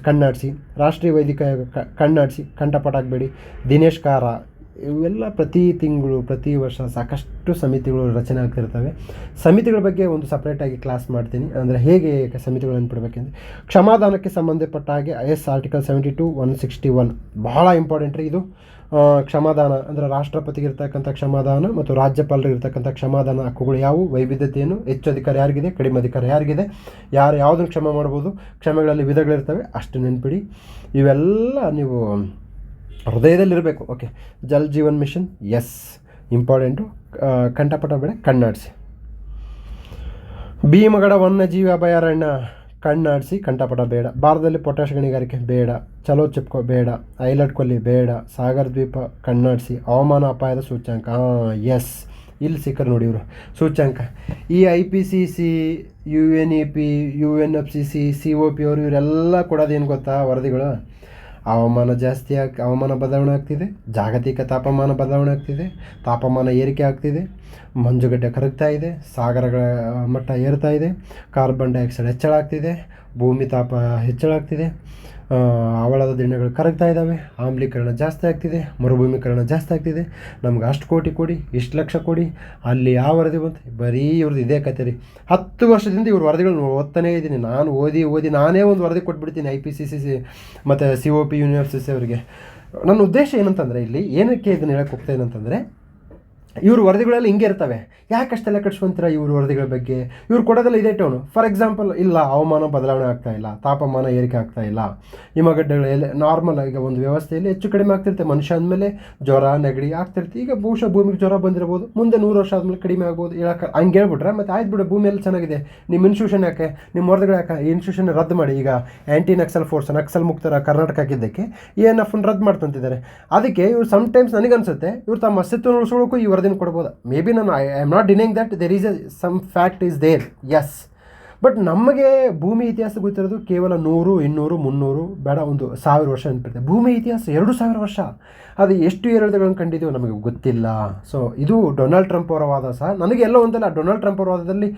ಕಣ್ಣಾಡಿಸಿ. ರಾಷ್ಟ್ರೀಯ ವೈದಿಕ ಕಣ್ಣಾಡಿಸಿ, ಕಂಠಪಾಠ ಆಗಬೇಡಿ. ದಿನೇಶ್ ಕಾರ, ಇವೆಲ್ಲ ಪ್ರತಿ ತಿಂಗಳು ಪ್ರತಿ ವರ್ಷ ಸಾಕಷ್ಟು ಸಮಿತಿಗಳು ರಚನೆ ಆಗ್ತಿರ್ತವೆ. ಸಮಿತಿಗಳ ಬಗ್ಗೆ ಒಂದು ಸಪ್ರೇಟಾಗಿ ಕ್ಲಾಸ್ ಮಾಡ್ತೀನಿ, ಅಂದರೆ ಹೇಗೆ ಸಮಿತಿಗಳು ನೆನ್ಪಿಡ್ಬೇಕೆಂದರೆ. ಕ್ಷಮಾದಾನಕ್ಕೆ ಸಂಬಂಧಪಟ್ಟ ಹಾಗೆ ಆರ್ಟಿಕಲ್ 72, 161 ಬಹಳ ಇಂಪಾರ್ಟೆಂಟ್ ರೀ ಇದು. ಕ್ಷಮಾದಾನ ಅಂದರೆ ರಾಷ್ಟ್ರಪತಿಗೆ ಇರ್ತಕ್ಕಂಥ ಕ್ಷಮಾದಾನ ಮತ್ತು ರಾಜ್ಯಪಾಲರಿಗೆ ಇರ್ತಕ್ಕಂಥ ಕ್ಷಮಾದಾನ ಹಕ್ಕುಗಳು ಯಾವುವು, ವೈವಿಧ್ಯತೆಯನ್ನು, ಹೆಚ್ಚು ಅಧಿಕಾರ ಯಾರಿಗಿದೆ, ಕಡಿಮೆ ಅಧಿಕಾರ ಯಾರಿಗಿದೆ, ಯಾವುದನ್ನು ಕ್ಷಮೆ ಮಾಡ್ಬೋದು, ಕ್ಷಮೆಗಳಲ್ಲಿ ವಿಧಗಳಿರ್ತವೆ, ಅಷ್ಟು ನೆನ್ಪಿಡಿ. ಇವೆಲ್ಲ ನೀವು ಹೃದಯದಲ್ಲಿರಬೇಕು. Okay, Jal Jeevan mission, yes important. ಕಂಠಪಟ ಬೇಡ, ಕಣ್ಣಾಡಿಸಿ. ಭೀಮಗಡ ವನ್ಯಜೀವಿ ಅಭಯಾರಣ್ಯ, ಕಣ್ಣಾಡಿಸಿ, ಕಂಠಪಟ ಬೇಡ. ಭಾರತದಲ್ಲಿ ಪೊಟ್ಯಾಷ್ ಗಣಿಗಾರಿಕೆ ಬೇಡ. ಚಲೋ ಚಿಪ್ಕೋ ಬೇಡ. ಐಲಟ್ ಕೊಲ್ಲಿ ಬೇಡ. ಸಾಗರ ದ್ವೀಪ ಕಣ್ಣಾಡಿಸಿ. ಹವಾಮಾನ ಅಪಾಯದ ಸೂಚ್ಯಾಂಕ, ಎಸ್, ಇಲ್ಲಿ ಸಿಕ್ಕರು ನೋಡಿ ಇವರು ಸೂಚ್ಯಾಂಕ. ಈ IPCC, UNEP, UNFCC, COP ಅವರು ಇವರೆಲ್ಲ ಕೊಡೋದೇನು ಗೊತ್ತಾ ವರದಿಗಳು? ಹವಾಮಾನ ಬದಲಾವಣೆ ಆಗ್ತಿದೆ, ಜಾಗತಿಕ ತಾಪಮಾನ ಬದಲಾವಣೆ ಆಗ್ತಿದೆ, ತಾಪಮಾನ ಏರಿಕೆ ಆಗ್ತಿದೆ, ಮಂಜುಗಡ್ಡೆ ಕರಗ್ತಾ ಇದೆ, ಸಾಗರಗಳ ಮಟ್ಟ ಏರ್ತಾ ಇದೆ, ಕಾರ್ಬನ್ ಡೈಆಕ್ಸೈಡ್ ಹೆಚ್ಚಳ ಆಗ್ತಿದೆ, ಭೂಮಿ ತಾಪ ಹೆಚ್ಚಳ ಆಗ್ತಿದೆ, ಹವಳದ ದಿಣ್ಣೆಗಳು ಕರಗ್ತಾ ಇದ್ದಾವೆ, ಆಮ್ಲೀಕರಣ ಜಾಸ್ತಿ ಆಗ್ತಿದೆ, ಮರುಭೂಮೀಕರಣ ಜಾಸ್ತಿ ಆಗ್ತಿದೆ. ನಮ್ಗೆ ಅಷ್ಟು ಕೋಟಿ ಇಷ್ಟು ಲಕ್ಷ ಕೊಡಿ, ಅಲ್ಲಿ ಯಾವ ವರದಿ ಬಂತು? ಬರೀ ಇವ್ರದ್ದು ಇದೇ ಕತೆ ರೀ. 10 ವರ್ಷದಿಂದ ಇವ್ರ ವರದಿಗಳನ್ನ ಓದ್ತಾನೇ ಇದ್ದೀನಿ ನಾನು. ಓದಿ ನಾನೇ ಒಂದು ವರದಿ ಕೊಟ್ಬಿಡ್ತೀನಿ IPCC ಮತ್ತು COP, UNFCC ಅವರಿಗೆ. ನನ್ನ ಉದ್ದೇಶ ಏನಂತಂದರೆ, ಇಲ್ಲಿ ಏನಕ್ಕೆ ಇದನ್ನು ಹೇಳಕ್ಕೆ ಹೋಗ್ತಾಯಿದೆ ಅಂತಂದರೆ, ಇವ್ರ ವರದಿಗಳೆಲ್ಲ ಹಿಂಗೆ ಇರ್ತವೆ. ಯಾಕಷ್ಟೆಲ್ಲ ಕಟ್ಸ್ಕೊಂತೀರ ಇವ್ರ ವರದಿಗಳ ಬಗ್ಗೆ? ಇವ್ರು ಕೊಡೋದೆಲ್ಲ ಇದೇ ಟೋನು. ಫಾರ್ ಎಕ್ಸಾಂಪಲ್, ಇಲ್ಲ ಹವಾಮಾನ ಬದಲಾವಣೆ ಆಗ್ತಾಯಿಲ್ಲ, ತಾಪಮಾನ ಏರಿಕೆ ಆಗ್ತಾಯಿಲ್ಲ, ಹಿಮಗಡ್ಡೆಗಳೆಲ್ಲ ನಾರ್ಮಲ್ ಈಗ ಒಂದು ವ್ಯವಸ್ಥೆಯಲ್ಲಿ ಹೆಚ್ಚು ಕಡಿಮೆ ಆಗ್ತಿರುತ್ತೆ. ಮನುಷ್ಯ ಅಂದಮೇಲೆ ಜ್ವರ ನೆಗಡಿ ಆಗ್ತಿರ್ತೀವಿ. ಈಗ ಬಹುಶಃ ಭೂಮಿಗೆ ಜ್ವರ ಬಂದಿರ್ಬೋದು, ಮುಂದೆ 100 ವರ್ಷ ಆದಮೇಲೆ ಕಡಿಮೆ ಆಗ್ಬೋದು. ಹೇಳಕ್ಕೆ ಹಂಗೆ ಹೇಳ್ಬಿಟ್ರೆ ಮತ್ತೆ ಆಯ್ತು ಬಿಡು, ಭೂಮಿಯಲ್ಲಿ ಚೆನ್ನಾಗಿದೆ, ನಿಮ್ಮ ಇನ್ಸ್ಟಿಟ್ಯೂಷನ್ ಯಾಕೆ, ನಿಮ್ಮ ವರದಿಗಳು ಯಾಕೆ, ಈ ಇನ್ಸ್ಟಿಟ್ಯೂಷನ್ ರದ್ದು ಮಾಡಿ. ಈಗ ಆ್ಯಂಟಿ ನಕ್ಸಲ್ ಫೋರ್ಸ್, ನಕ್ಸಲ್ ಮುಕ್ತರ ಕರ್ನಾಟಕ ಹಾಕಿದ್ದಕ್ಕೆ ENF ರದ್ದು ಮಾಡ್ತಂತಿದ್ದಾರೆ. ಅದಕ್ಕೆ ಇವ್ರು ಸಮ್ಟೈಮ್ಸ್ ನನಗನ್ಸುತ್ತೆ ಇವ್ರು ತಮ್ಮ ಅಸ್ತಿತ್ವ ಉಳಿಸ್ಕೊಳ್ಳೋಕ್ಕೂ ಈ ವರದಿನ ಕೊಡ್ಬೋದು. ಮೇ ಬಿ ನಾನು I am not denying that there is some fact is there, yes. But ನಮಗೆ ಭೂಮಿ ಇತಿಹಾಸ ಗೊತ್ತಿರೋದು ಕೇವಲ 100, 200, 300 ಬೇಡ, ಒಂದು 1000 ವರ್ಷ ನೆನಪಿರುತ್ತೆ. ಭೂಮಿ ಇತಿಹಾಸ 2000 ವರ್ಷ. ಅದು ಎಷ್ಟು ಏರಿಳಿತಗಳನ್ನು ಕಂಡಿದ್ದೀವೋ ನಮಗೆ ಗೊತ್ತಿಲ್ಲ. ಸೊ ಇದು ಡೊನಾಲ್ಡ್ ಟ್ರಂಪ್ ಅವರ ವಾದ ಸಹ ನನಗೆ ಎಲ್ಲೋ ಒಂದಲ್ಲ, ಡೊನಾಲ್ಡ್ ಟ್ರಂಪ್ ಅವರ ವಾದದಲ್ಲಿ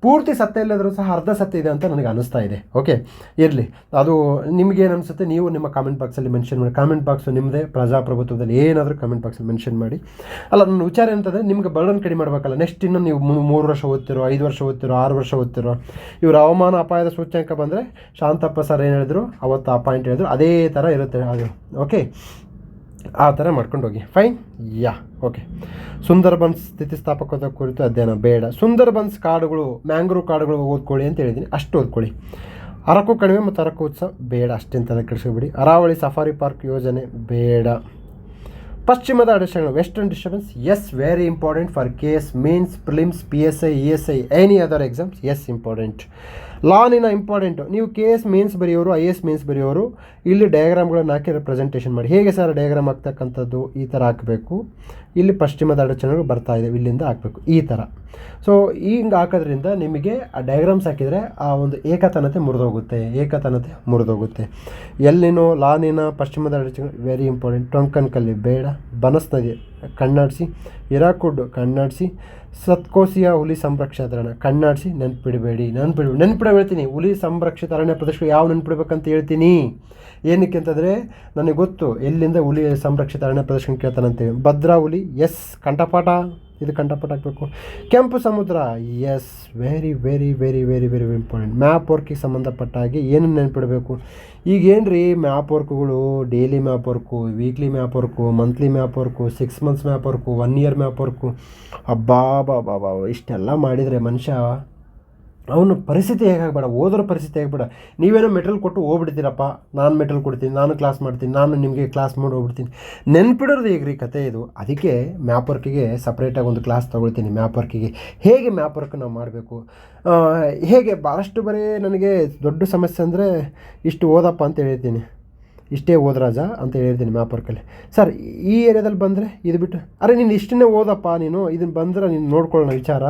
ಪೂರ್ತಿ ಸತ್ಯ ಇಲ್ಲದರೂ ಸಹ ಅರ್ಧ ಸತ್ಯ ಇದೆ ಅಂತ ನನಗೆ ಅನ್ನಿಸ್ತಾ ಇದೆ. ಓಕೆ, ಇರಲಿ, ಅದು ನಿಮಗೇನು ಅನಿಸುತ್ತೆ ನೀವು ನಿಮ್ಮ ಕಾಮೆಂಟ್ ಬಾಕ್ಸಲ್ಲಿ ಮೆನ್ಷನ್ ಮಾಡಿ. ಕಾಮೆಂಟ್ ಬಾಕ್ಸು ನಿಮ್ಮದೇ, ಪ್ರಜಾಪ್ರಭುತ್ವದಲ್ಲಿ ಏನಾದರೂ ಕಾಮೆಂಟ್ ಬಾಕ್ಸಲ್ಲಿ ಮೆನ್ಷನ್ ಮಾಡಿ. ಅಲ್ಲ, ನನ್ನ ವಿಚಾರ ಏನಂತಂದರೆ, ನಿಮ್ಗೆ ಬರ್ಡನ್ ಕಡಿಮೆ ಮಾಡಬೇಕಲ್ಲ. ನೆಕ್ಸ್ಟ್ ಇನ್ನು ನೀವು 3 ವರ್ಷ ಓದ್ತಿರೋ, 5 ವರ್ಷ ಓದ್ತಿರೋ, 6 ವರ್ಷ ಓದ್ತಿರೋ, ಇವರು ಹವಾಮಾನ ಅಪಾಯದ ಸೂಚ್ಯಂಕ ಬಂದರೆ ಶಾಂತಪ್ಪ ಸರ್ ಏನು ಹೇಳಿದ್ರು ಅವತ್ತು, ಆ ಪಾಯಿಂಟ್ ಹೇಳಿದ್ರು ಅದೇ ಥರ ಇರುತ್ತೆ ಅದು. ಓಕೆ, ಆ ಥರ ಮಾಡ್ಕೊಂಡು ಹೋಗಿ. ಫೈನ್, ಯಾ, ಓಕೆ. ಸುಂದರ್ಬನ್ಸ್ ಸ್ಥಿತಿಸ್ಥಾಪಕದ ಕುರಿತು ಅಧ್ಯಯನ ಬೇಡ. ಸುಂದರ್ಬನ್ಸ್ ಕಾಡುಗಳು, ಮ್ಯಾಂಗ್ರೋವ್ ಕಾಡುಗಳು ಓದ್ಕೊಳ್ಳಿ ಅಂತ ಹೇಳಿದ್ದೀನಿ, ಅಷ್ಟು ಓದ್ಕೊಳ್ಳಿ. ಅರಕು ಕಣಿವೆ ಮತ್ತು ಅರಕು ಉತ್ಸವ ಬೇಡ, ಅಷ್ಟೆಂತ ಕೆಡಿಸ್ಕೊಬೇಡಿ. ಅರಾವಳಿ ಸಫಾರಿ ಪಾರ್ಕ್ ಯೋಜನೆ ಬೇಡ. ಪಶ್ಚಿಮದ ಅಡಚಣೆಗಳು, western disturbance, yes, very important for KS mains, prelims, PSI, ESI, any other exams, yes important. La Nina important. ನೀವು KS ಮೇನ್ಸ್ ಬರೆಯೋರು, IAS ಮೇನ್ಸ್ ಬರೆಯೋರು ಇಲ್ಲಿ ಡಯಾಗ್ರಾಮ್ಗಳನ್ನು ಹಾಕಿ ರೆಪ್ರೆಸೆಂಟೇಷನ್ ಮಾಡಿ. ಹೇಗೆ ಸರ್ ಡಯಾಗ್ರಾಮ್ ಹಾಕ್ತಕ್ಕಂಥದ್ದು? ಈ ಥರ ಹಾಕಬೇಕು. ಇಲ್ಲಿ ಪಶ್ಚಿಮದ ಅಡಚಣೆಗಳು ಬರ್ತಾ ಇದೆ, ಇಲ್ಲಿಂದ ಹಾಕಬೇಕು ಈ ಥರ. ಸೊ ಹಿಂಗೆ ಹಾಕೋದ್ರಿಂದ ನಿಮಗೆ ಆ ಡಯಾಗ್ರಾಮ್ಸ್ ಹಾಕಿದರೆ ಆ ಒಂದು ಏಕತಾನತೆ ಮುರಿದೋಗುತ್ತೆ. ಎಲ್ಲಿನೋ ಲಾನಿನ, ಪಶ್ಚಿಮದ ಅಡಚಣೆ ವೆರಿ ಇಂಪಾರ್ಟೆಂಟ್. ಟೊಂಕನ್ ಕಲ್ಲಿ ಬೇಡ. ಬನಸ್ ನದಿ ಕಣ್ಣಾಡಿಸಿ, ಹಿರಾಕುಡ್ ಕಣ್ಣಾಡಿಸಿ, ಸತ್ಕೋಸಿಯ ಹುಲಿ ಸಂರಕ್ಷಿತ ಅರಣ್ಯ ಕಣ್ಣಾಡಿಸಿ. ನೆನ್ಪಿಡ ಹೇಳ್ತೀನಿ. ಹುಲಿ ಸಂರಕ್ಷಿತ ಅರಣ್ಯ ಪ್ರದೇಶಗಳು ಯಾವ ನೆನ್ಪಿಡ್ಬೇಕಂತ ಹೇಳ್ತೀನಿ. ಏನಕ್ಕೆ ಅಂತಂದರೆ ನನಗೆ ಗೊತ್ತು ಎಲ್ಲಿಂದ ಹುಲಿ ಸಂರಕ್ಷಿತ ಅರಣ್ಯ ಪ್ರದೇಶ ಕೇಳ್ತಾನಂತೇಳಿ. ಭದ್ರಾ ಹುಲಿ, ಎಸ್. ಕಂಠಪಾಠ, ಇದು ಕಂಠಪಾಠ ಹಾಕಬೇಕು. ಕೆಂಪು ಸಮುದ್ರ, yes. Very very very very very important. Map ವರ್ಕಿಗೆ ಸಂಬಂಧಪಟ್ಟ ಹಾಗೆ ಏನನ್ನು ನೆನ್ಪಿಡಬೇಕು. ಈಗ ಏನು ರೀ ಮ್ಯಾಪ್ ವರ್ಕ್ಗಳು, daily map work, weekly map work, monthly map work, 6 months map work, 1 year map work. ಅಬ್ಬಾ ಬಾ ಇಷ್ಟೆಲ್ಲ ಮಾಡಿದರೆ ಮನುಷ್ಯ ಅವನು ಪರಿಸ್ಥಿತಿ ಹೇಗಾಗಬೇಡ, ಓದೋರ ಪರಿಸ್ಥಿತಿ ಹೇಗಬೇಡ. ನೀವೇನೋ ಮೆಟೀರಿಯಲ್ ಕೊಟ್ಟು ಹೋಗ್ಬಿಡ್ತೀರಪ್ಪ, ನಾನು ಮೆಟೀರಿಯಲ್ ಕೊಡ್ತೀನಿ, ನಾನು ಕ್ಲಾಸ್ ಮಾಡ್ತೀನಿ, ನಾನು ನಿಮಗೆ ಕ್ಲಾಸ್ ಮಾಡಿ ಹೋಗ್ಬಿಡ್ತೀನಿ. ನೆನ್ಪಿಡೋದು ಹೇಗೆ ರೀ ಕತೆ ಇದು. ಅದಕ್ಕೆ ಮ್ಯಾಪ್ ವರ್ಕಿಗೆ ಸಪ್ರೇಟಾಗಿ ಒಂದು ಕ್ಲಾಸ್ ತೊಗೊಳ್ತೀನಿ. ಮ್ಯಾಪ್ ವರ್ಕಿಗೆ ಹೇಗೆ ಮ್ಯಾಪ್ ವರ್ಕ್ ನಾವು ಮಾಡಬೇಕು, ಹೇಗೆ ಭಾಳಷ್ಟು ಬರೀ ನನಗೆ ದೊಡ್ಡ ಸಮಸ್ಯೆ ಅಂದರೆ ಇಷ್ಟು ಓದಪ್ಪ ಅಂತ ಹೇಳ್ತೀನಿ, ಇಷ್ಟೇ ಓದ್ರಾಜ ಅಂತ ಹೇಳ್ತೀನಿ ಮ್ಯಾಪ್ ವರ್ಕಲ್ಲಿ. ಸರ್ ಈ ಏರಿಯಾದಲ್ಲಿ ಬಂದರೆ ಇದು ಬಿಟ್ಟು, ಅರೆ ನೀನು ಇಷ್ಟನ್ನೇ ಓದಪ್ಪ, ನೀನು ಇದನ್ನು ಬಂದರೆ ನೀನು ನೋಡ್ಕೊಳ್ಳೋಣ ವಿಚಾರ,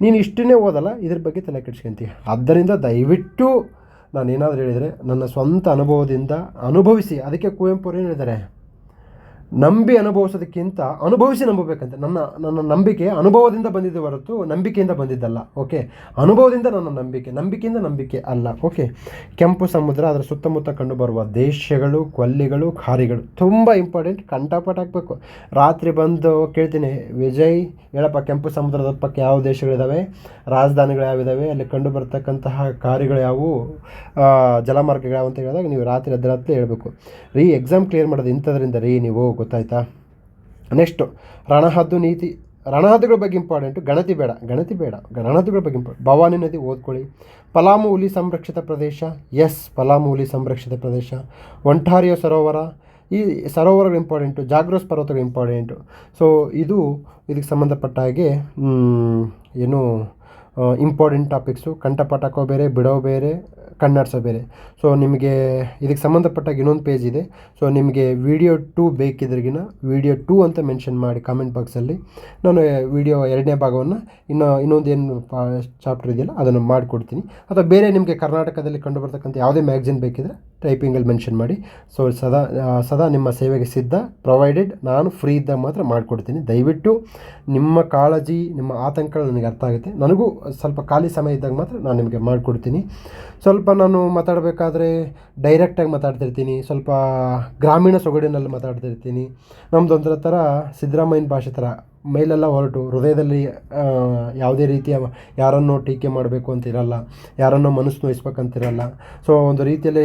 ನೀನು ಇಷ್ಟನ್ನೇ ಓದಲ್ಲ, ಇದ್ರ ಬಗ್ಗೆ ತಲೆ ಕೆಡ್ಸ್ಕೊಂತೀಯ. ಆದ್ದರಿಂದ ದಯವಿಟ್ಟು ನಾನು ಏನಾದರೂ ಹೇಳಿದರೆ ನನ್ನ ಸ್ವಂತ ಅನುಭವದಿಂದ ಅನುಭವಿಸಿ. ಅದಕ್ಕೆ ಕುವೆಂಪು ಅವರು ಏನು ಹೇಳಿದ್ದಾರೆ, ನಂಬಿ ಅನುಭವಿಸೋದಕ್ಕಿಂತ ಅನುಭವಿಸಿ ನಂಬಬೇಕಂತೆ. ನನ್ನ ನಂಬಿಕೆ ಅನುಭವದಿಂದ ಬಂದಿದ್ದೆ ಹೊರತು ನಂಬಿಕೆಯಿಂದ ಬಂದಿದ್ದಲ್ಲ. ಓಕೆ, ಅನುಭವದಿಂದ ನನ್ನ ನಂಬಿಕೆಯಿಂದ ನಂಬಿಕೆ ಅಲ್ಲ. ಓಕೆ. ಕೆಂಪು ಸಮುದ್ರ, ಅದರ ಸುತ್ತಮುತ್ತ ಕಂಡುಬರುವ ದೇಶಗಳು, ಕೊಲ್ಲಿಗಳು, ಖಾರಿಗಳು ತುಂಬ ಇಂಪಾರ್ಟೆಂಟ್. ಕಂಠಪಾಠ ಹಾಕಬೇಕು. ರಾತ್ರಿ ಬಂದು ಕೇಳ್ತೀನಿ, ವಿಜಯ್ ಹೇಳಪ್ಪ ಕೆಂಪು ಸಮುದ್ರದ ಪಕ್ಕ ಯಾವ ದೇಶಗಳಿದ್ದಾವೆ, ರಾಜಧಾನಿಗಳು ಯಾವಿದ್ದಾವೆ, ಅಲ್ಲಿ ಕಂಡು ಬರ್ತಕ್ಕಂತಹ ಖಾರಿಗಳು ಯಾವುವು, ಜಲಮಾರ್ಗಗಳು ಯಾವ ಅಂತ ಹೇಳಿದಾಗ ನೀವು ರಾತ್ರಿ ಅರ್ಧರಾತ್ರಿ ಹೇಳ್ಬೇಕು. ರೀ ಎಕ್ಸಾಮ್ ಕ್ಲಿಯರ್ ಮಾಡೋದು ಇಂಥದ್ರಿಂದ ರೀ ನೀವು, ಗೊತ್ತಾಯ್ತಾ. ನೆಕ್ಸ್ಟು ರಣಹದ್ದು ನೀತಿ. ರಣಹದ್ದುಗಳ ಬಗ್ಗೆ ಇಂಪಾರ್ಟೆಂಟು, ಗಣತಿ ಬೇಡ. ರಣಹದ್ದುಗಳ ಬಗ್ಗೆ ಇಂಪಾರ್ಟೆಂಟ್. ಭವಾನಿ ನದಿ ಓದ್ಕೊಳ್ಳಿ. ಪಲಾಮು ಹುಲಿ ಸಂರಕ್ಷಿತ ಪ್ರದೇಶ, ಎಸ್. ಪಲಾಮು ಹುಲಿ ಸಂರಕ್ಷಿತ ಪ್ರದೇಶ. ಒಂಟಾರಿಯೋ ಸರೋವರ, ಈ ಸರೋವರಗಳು ಇಂಪಾರ್ಟೆಂಟು. ಜಾಗ್ರೋಸ್ ಪರ್ವತಗಳು ಇಂಪಾರ್ಟೆಂಟು. ಸೊ ಇದಕ್ಕೆ ಸಂಬಂಧಪಟ್ಟ ಹಾಗೆ ಏನು ಇಂಪಾರ್ಟೆಂಟ್ ಟಾಪಿಕ್ಸು. ಕಂಠಪಾಠ ಹಾಕೋ ಬೇರೆ, ಬಿಡೋ ಬೇರೆ, ಕನ್ನಡಿಸೋ ಬೇರೆ. ಸೊ ನಿಮಗೆ ಇದಕ್ಕೆ ಸಂಬಂಧಪಟ್ಟಾಗ ಇನ್ನೊಂದು ಪೇಜ್ ಇದೆ. ಸೊ ನಿಮಗೆ ವಿಡಿಯೋ 2 ಬೇಕಿದ್ರಿಗಿನ ವಿಡಿಯೋ 2 ಅಂತ ಮೆನ್ಷನ್ ಮಾಡಿ ಕಾಮೆಂಟ್ ಬಾಕ್ಸಲ್ಲಿ. ನಾನು ವಿಡಿಯೋ 2ನೇ ಭಾಗವನ್ನು ಇನ್ನೊಂದು ಏನು ಚಾಪ್ಟರ್ ಇದೆಯಲ್ಲ ಅದನ್ನು ಮಾಡಿಕೊಡ್ತೀನಿ. ಅಥವಾ ಬೇರೆ ನಿಮಗೆ ಕರ್ನಾಟಕದಲ್ಲಿ ಕಂಡುಬರ್ತಕ್ಕಂಥ ಯಾವುದೇ ಮ್ಯಾಗ್ಝಿನ್ ಬೇಕಿದ್ರೆ ಟೈಪಿಂಗಲ್ಲಿ ಮೆನ್ಷನ್ ಮಾಡಿ. ಸೊ ಸದಾ ನಿಮ್ಮ ಸೇವೆಗೆ ಸಿದ್ಧ, ಪ್ರೊವೈಡೆಡ್. ನಾನು ಫ್ರೀ ಇದ್ದಾಗ ಮಾತ್ರ ಮಾಡಿಕೊಡ್ತೀನಿ. ದಯವಿಟ್ಟು ನಿಮ್ಮ ಕಾಳಜಿ, ನಿಮ್ಮ ಆತಂಕಗಳು ನನಗೆ ಅರ್ಥ ಆಗುತ್ತೆ. ನನಗೂ ಸ್ವಲ್ಪ ಖಾಲಿ ಸಮಯ ಇದ್ದಾಗ ಮಾತ್ರ ನಾನು ನಿಮಗೆ ಮಾಡಿಕೊಡ್ತೀನಿ. ಸ್ವಲ್ಪ ನಾನು ಮಾತಾಡಬೇಕಾದ್ರೆ ಡೈರೆಕ್ಟಾಗಿ ಮಾತಾಡ್ತಿರ್ತೀನಿ, ಸ್ವಲ್ಪ ಗ್ರಾಮೀಣ ಸೊಗಡಿನಲ್ಲಿ ಮಾತಾಡ್ತಿರ್ತೀನಿ. ನಮ್ಮದೊಂಥರ ಥರ ಸಿದ್ದರಾಮಯ್ಯನ ಭಾಷೆ ಥರ ಮೇಲೆಲ್ಲ ಹೊರಟು ಹೃದಯದಲ್ಲಿ ಯಾವುದೇ ರೀತಿಯ ಯಾರನ್ನೋ ಟೀಕೆ ಮಾಡಬೇಕು ಅಂತ ಇರಲ್ಲ, ಯಾರನ್ನೋ ಮನಸ್ಸು ನೋಯಿಸ್ಬೇಕಂತಿರಲ್ಲ. ಸೊ ಒಂದು ರೀತಿಯಲ್ಲಿ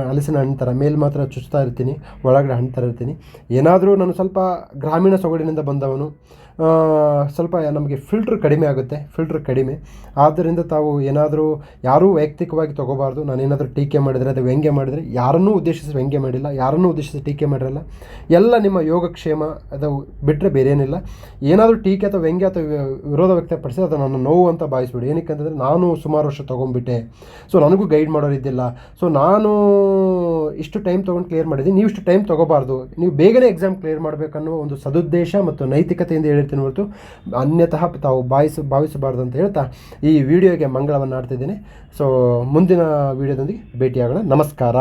ಹಲಸಿನ ಹಣ್ಣು ಥರ ಮೇಲೆ ಮಾತ್ರ ಚುಚ್ತಾ ಇರ್ತೀನಿ, ಒಳಗಡೆ ಹಣ್ಣು ಥರ ಇರ್ತೀನಿ. ಏನಾದರೂ ನಾನು ಸ್ವಲ್ಪ ಗ್ರಾಮೀಣ ಸೊಗಡಿನಿಂದ ಬಂದವನು. ಸ್ವಲ್ಪ ನಮಗೆ ಫಿಲ್ಟ್ರ್ ಕಡಿಮೆ. ಆದ್ದರಿಂದ ತಾವು ಏನಾದರೂ ಯಾರೂ ವೈಯಕ್ತಿಕವಾಗಿ ತೊಗೋಬಾರ್ದು. ನಾನೇನಾದರೂ ಟೀಕೆ ಮಾಡಿದರೆ ಅದು ವ್ಯಂಗ್ಯ ಮಾಡಿದರೆ ಯಾರನ್ನೂ ಉದ್ದೇಶಿಸಿ ವ್ಯಂಗ್ಯ ಮಾಡಿಲ್ಲ, ಯಾರನ್ನೂ ಉದ್ದೇಶಿಸಿ ಟೀಕೆ ಮಾಡಿರಲ್ಲ. ಎಲ್ಲ ನಿಮ್ಮ ಯೋಗಕ್ಷೇಮ ಅದು ಬಿಟ್ಟರೆ ಬೇರೆ ಏನಿಲ್ಲ. ಏನಾದರೂ ಟೀಕೆ ಅಥವಾ ವ್ಯಂಗ್ಯ ಅಥವಾ ವಿರೋಧ ವ್ಯಕ್ತಪಡಿಸಿ ಅದು ನನ್ನ ನೋವು ಅಂತ ಭಾವಿಸ್ಬಿಡಿ. ಏನಕ್ಕೆ ಅಂತಂದರೆ ನಾನು ಸುಮಾರು ವರ್ಷ ತೊಗೊಂಡ್ಬಿಟ್ಟೆ. ಸೊ ನನಗೂ ಗೈಡ್ ಮಾಡೋರು ಇದ್ದಿಲ್ಲ. ಸೊ ನಾನು ಇಷ್ಟು ಟೈಮ್ ತೊಗೊಂಡು ಕ್ಲಿಯರ್ ಮಾಡಿದ್ದೀನಿ, ನೀವು ಇಷ್ಟು ಟೈಮ್ ತೊಗೋಬಾರ್ದು, ನೀವು ಬೇಗನೆ ಎಕ್ಸಾಮ್ ಕ್ಲಿಯರ್ ಮಾಡಬೇಕನ್ನೋ ಒಂದು ಸದುದ್ದೇಶ ಮತ್ತು ನೈತಿಕತೆಯಿಂದ ಹೇಳ್ತೀನಿ ಹೊರತು ಅನ್ಯತಃ ತಾವು ಭಾವಿಸಬಾರ್ದು ಅಂತ ಹೇಳ್ತಾ ಈ ವಿಡಿಯೋಗೆ ಮಂಗಳವನ್ನು ಆಡ್ತಿದ್ದೇನೆ. ಸೊ ಮುಂದಿನ ವಿಡಿಯೋದೊಂದಿಗೆ ಭೇಟಿಯಾಗೋಣ. ನಮಸ್ಕಾರ.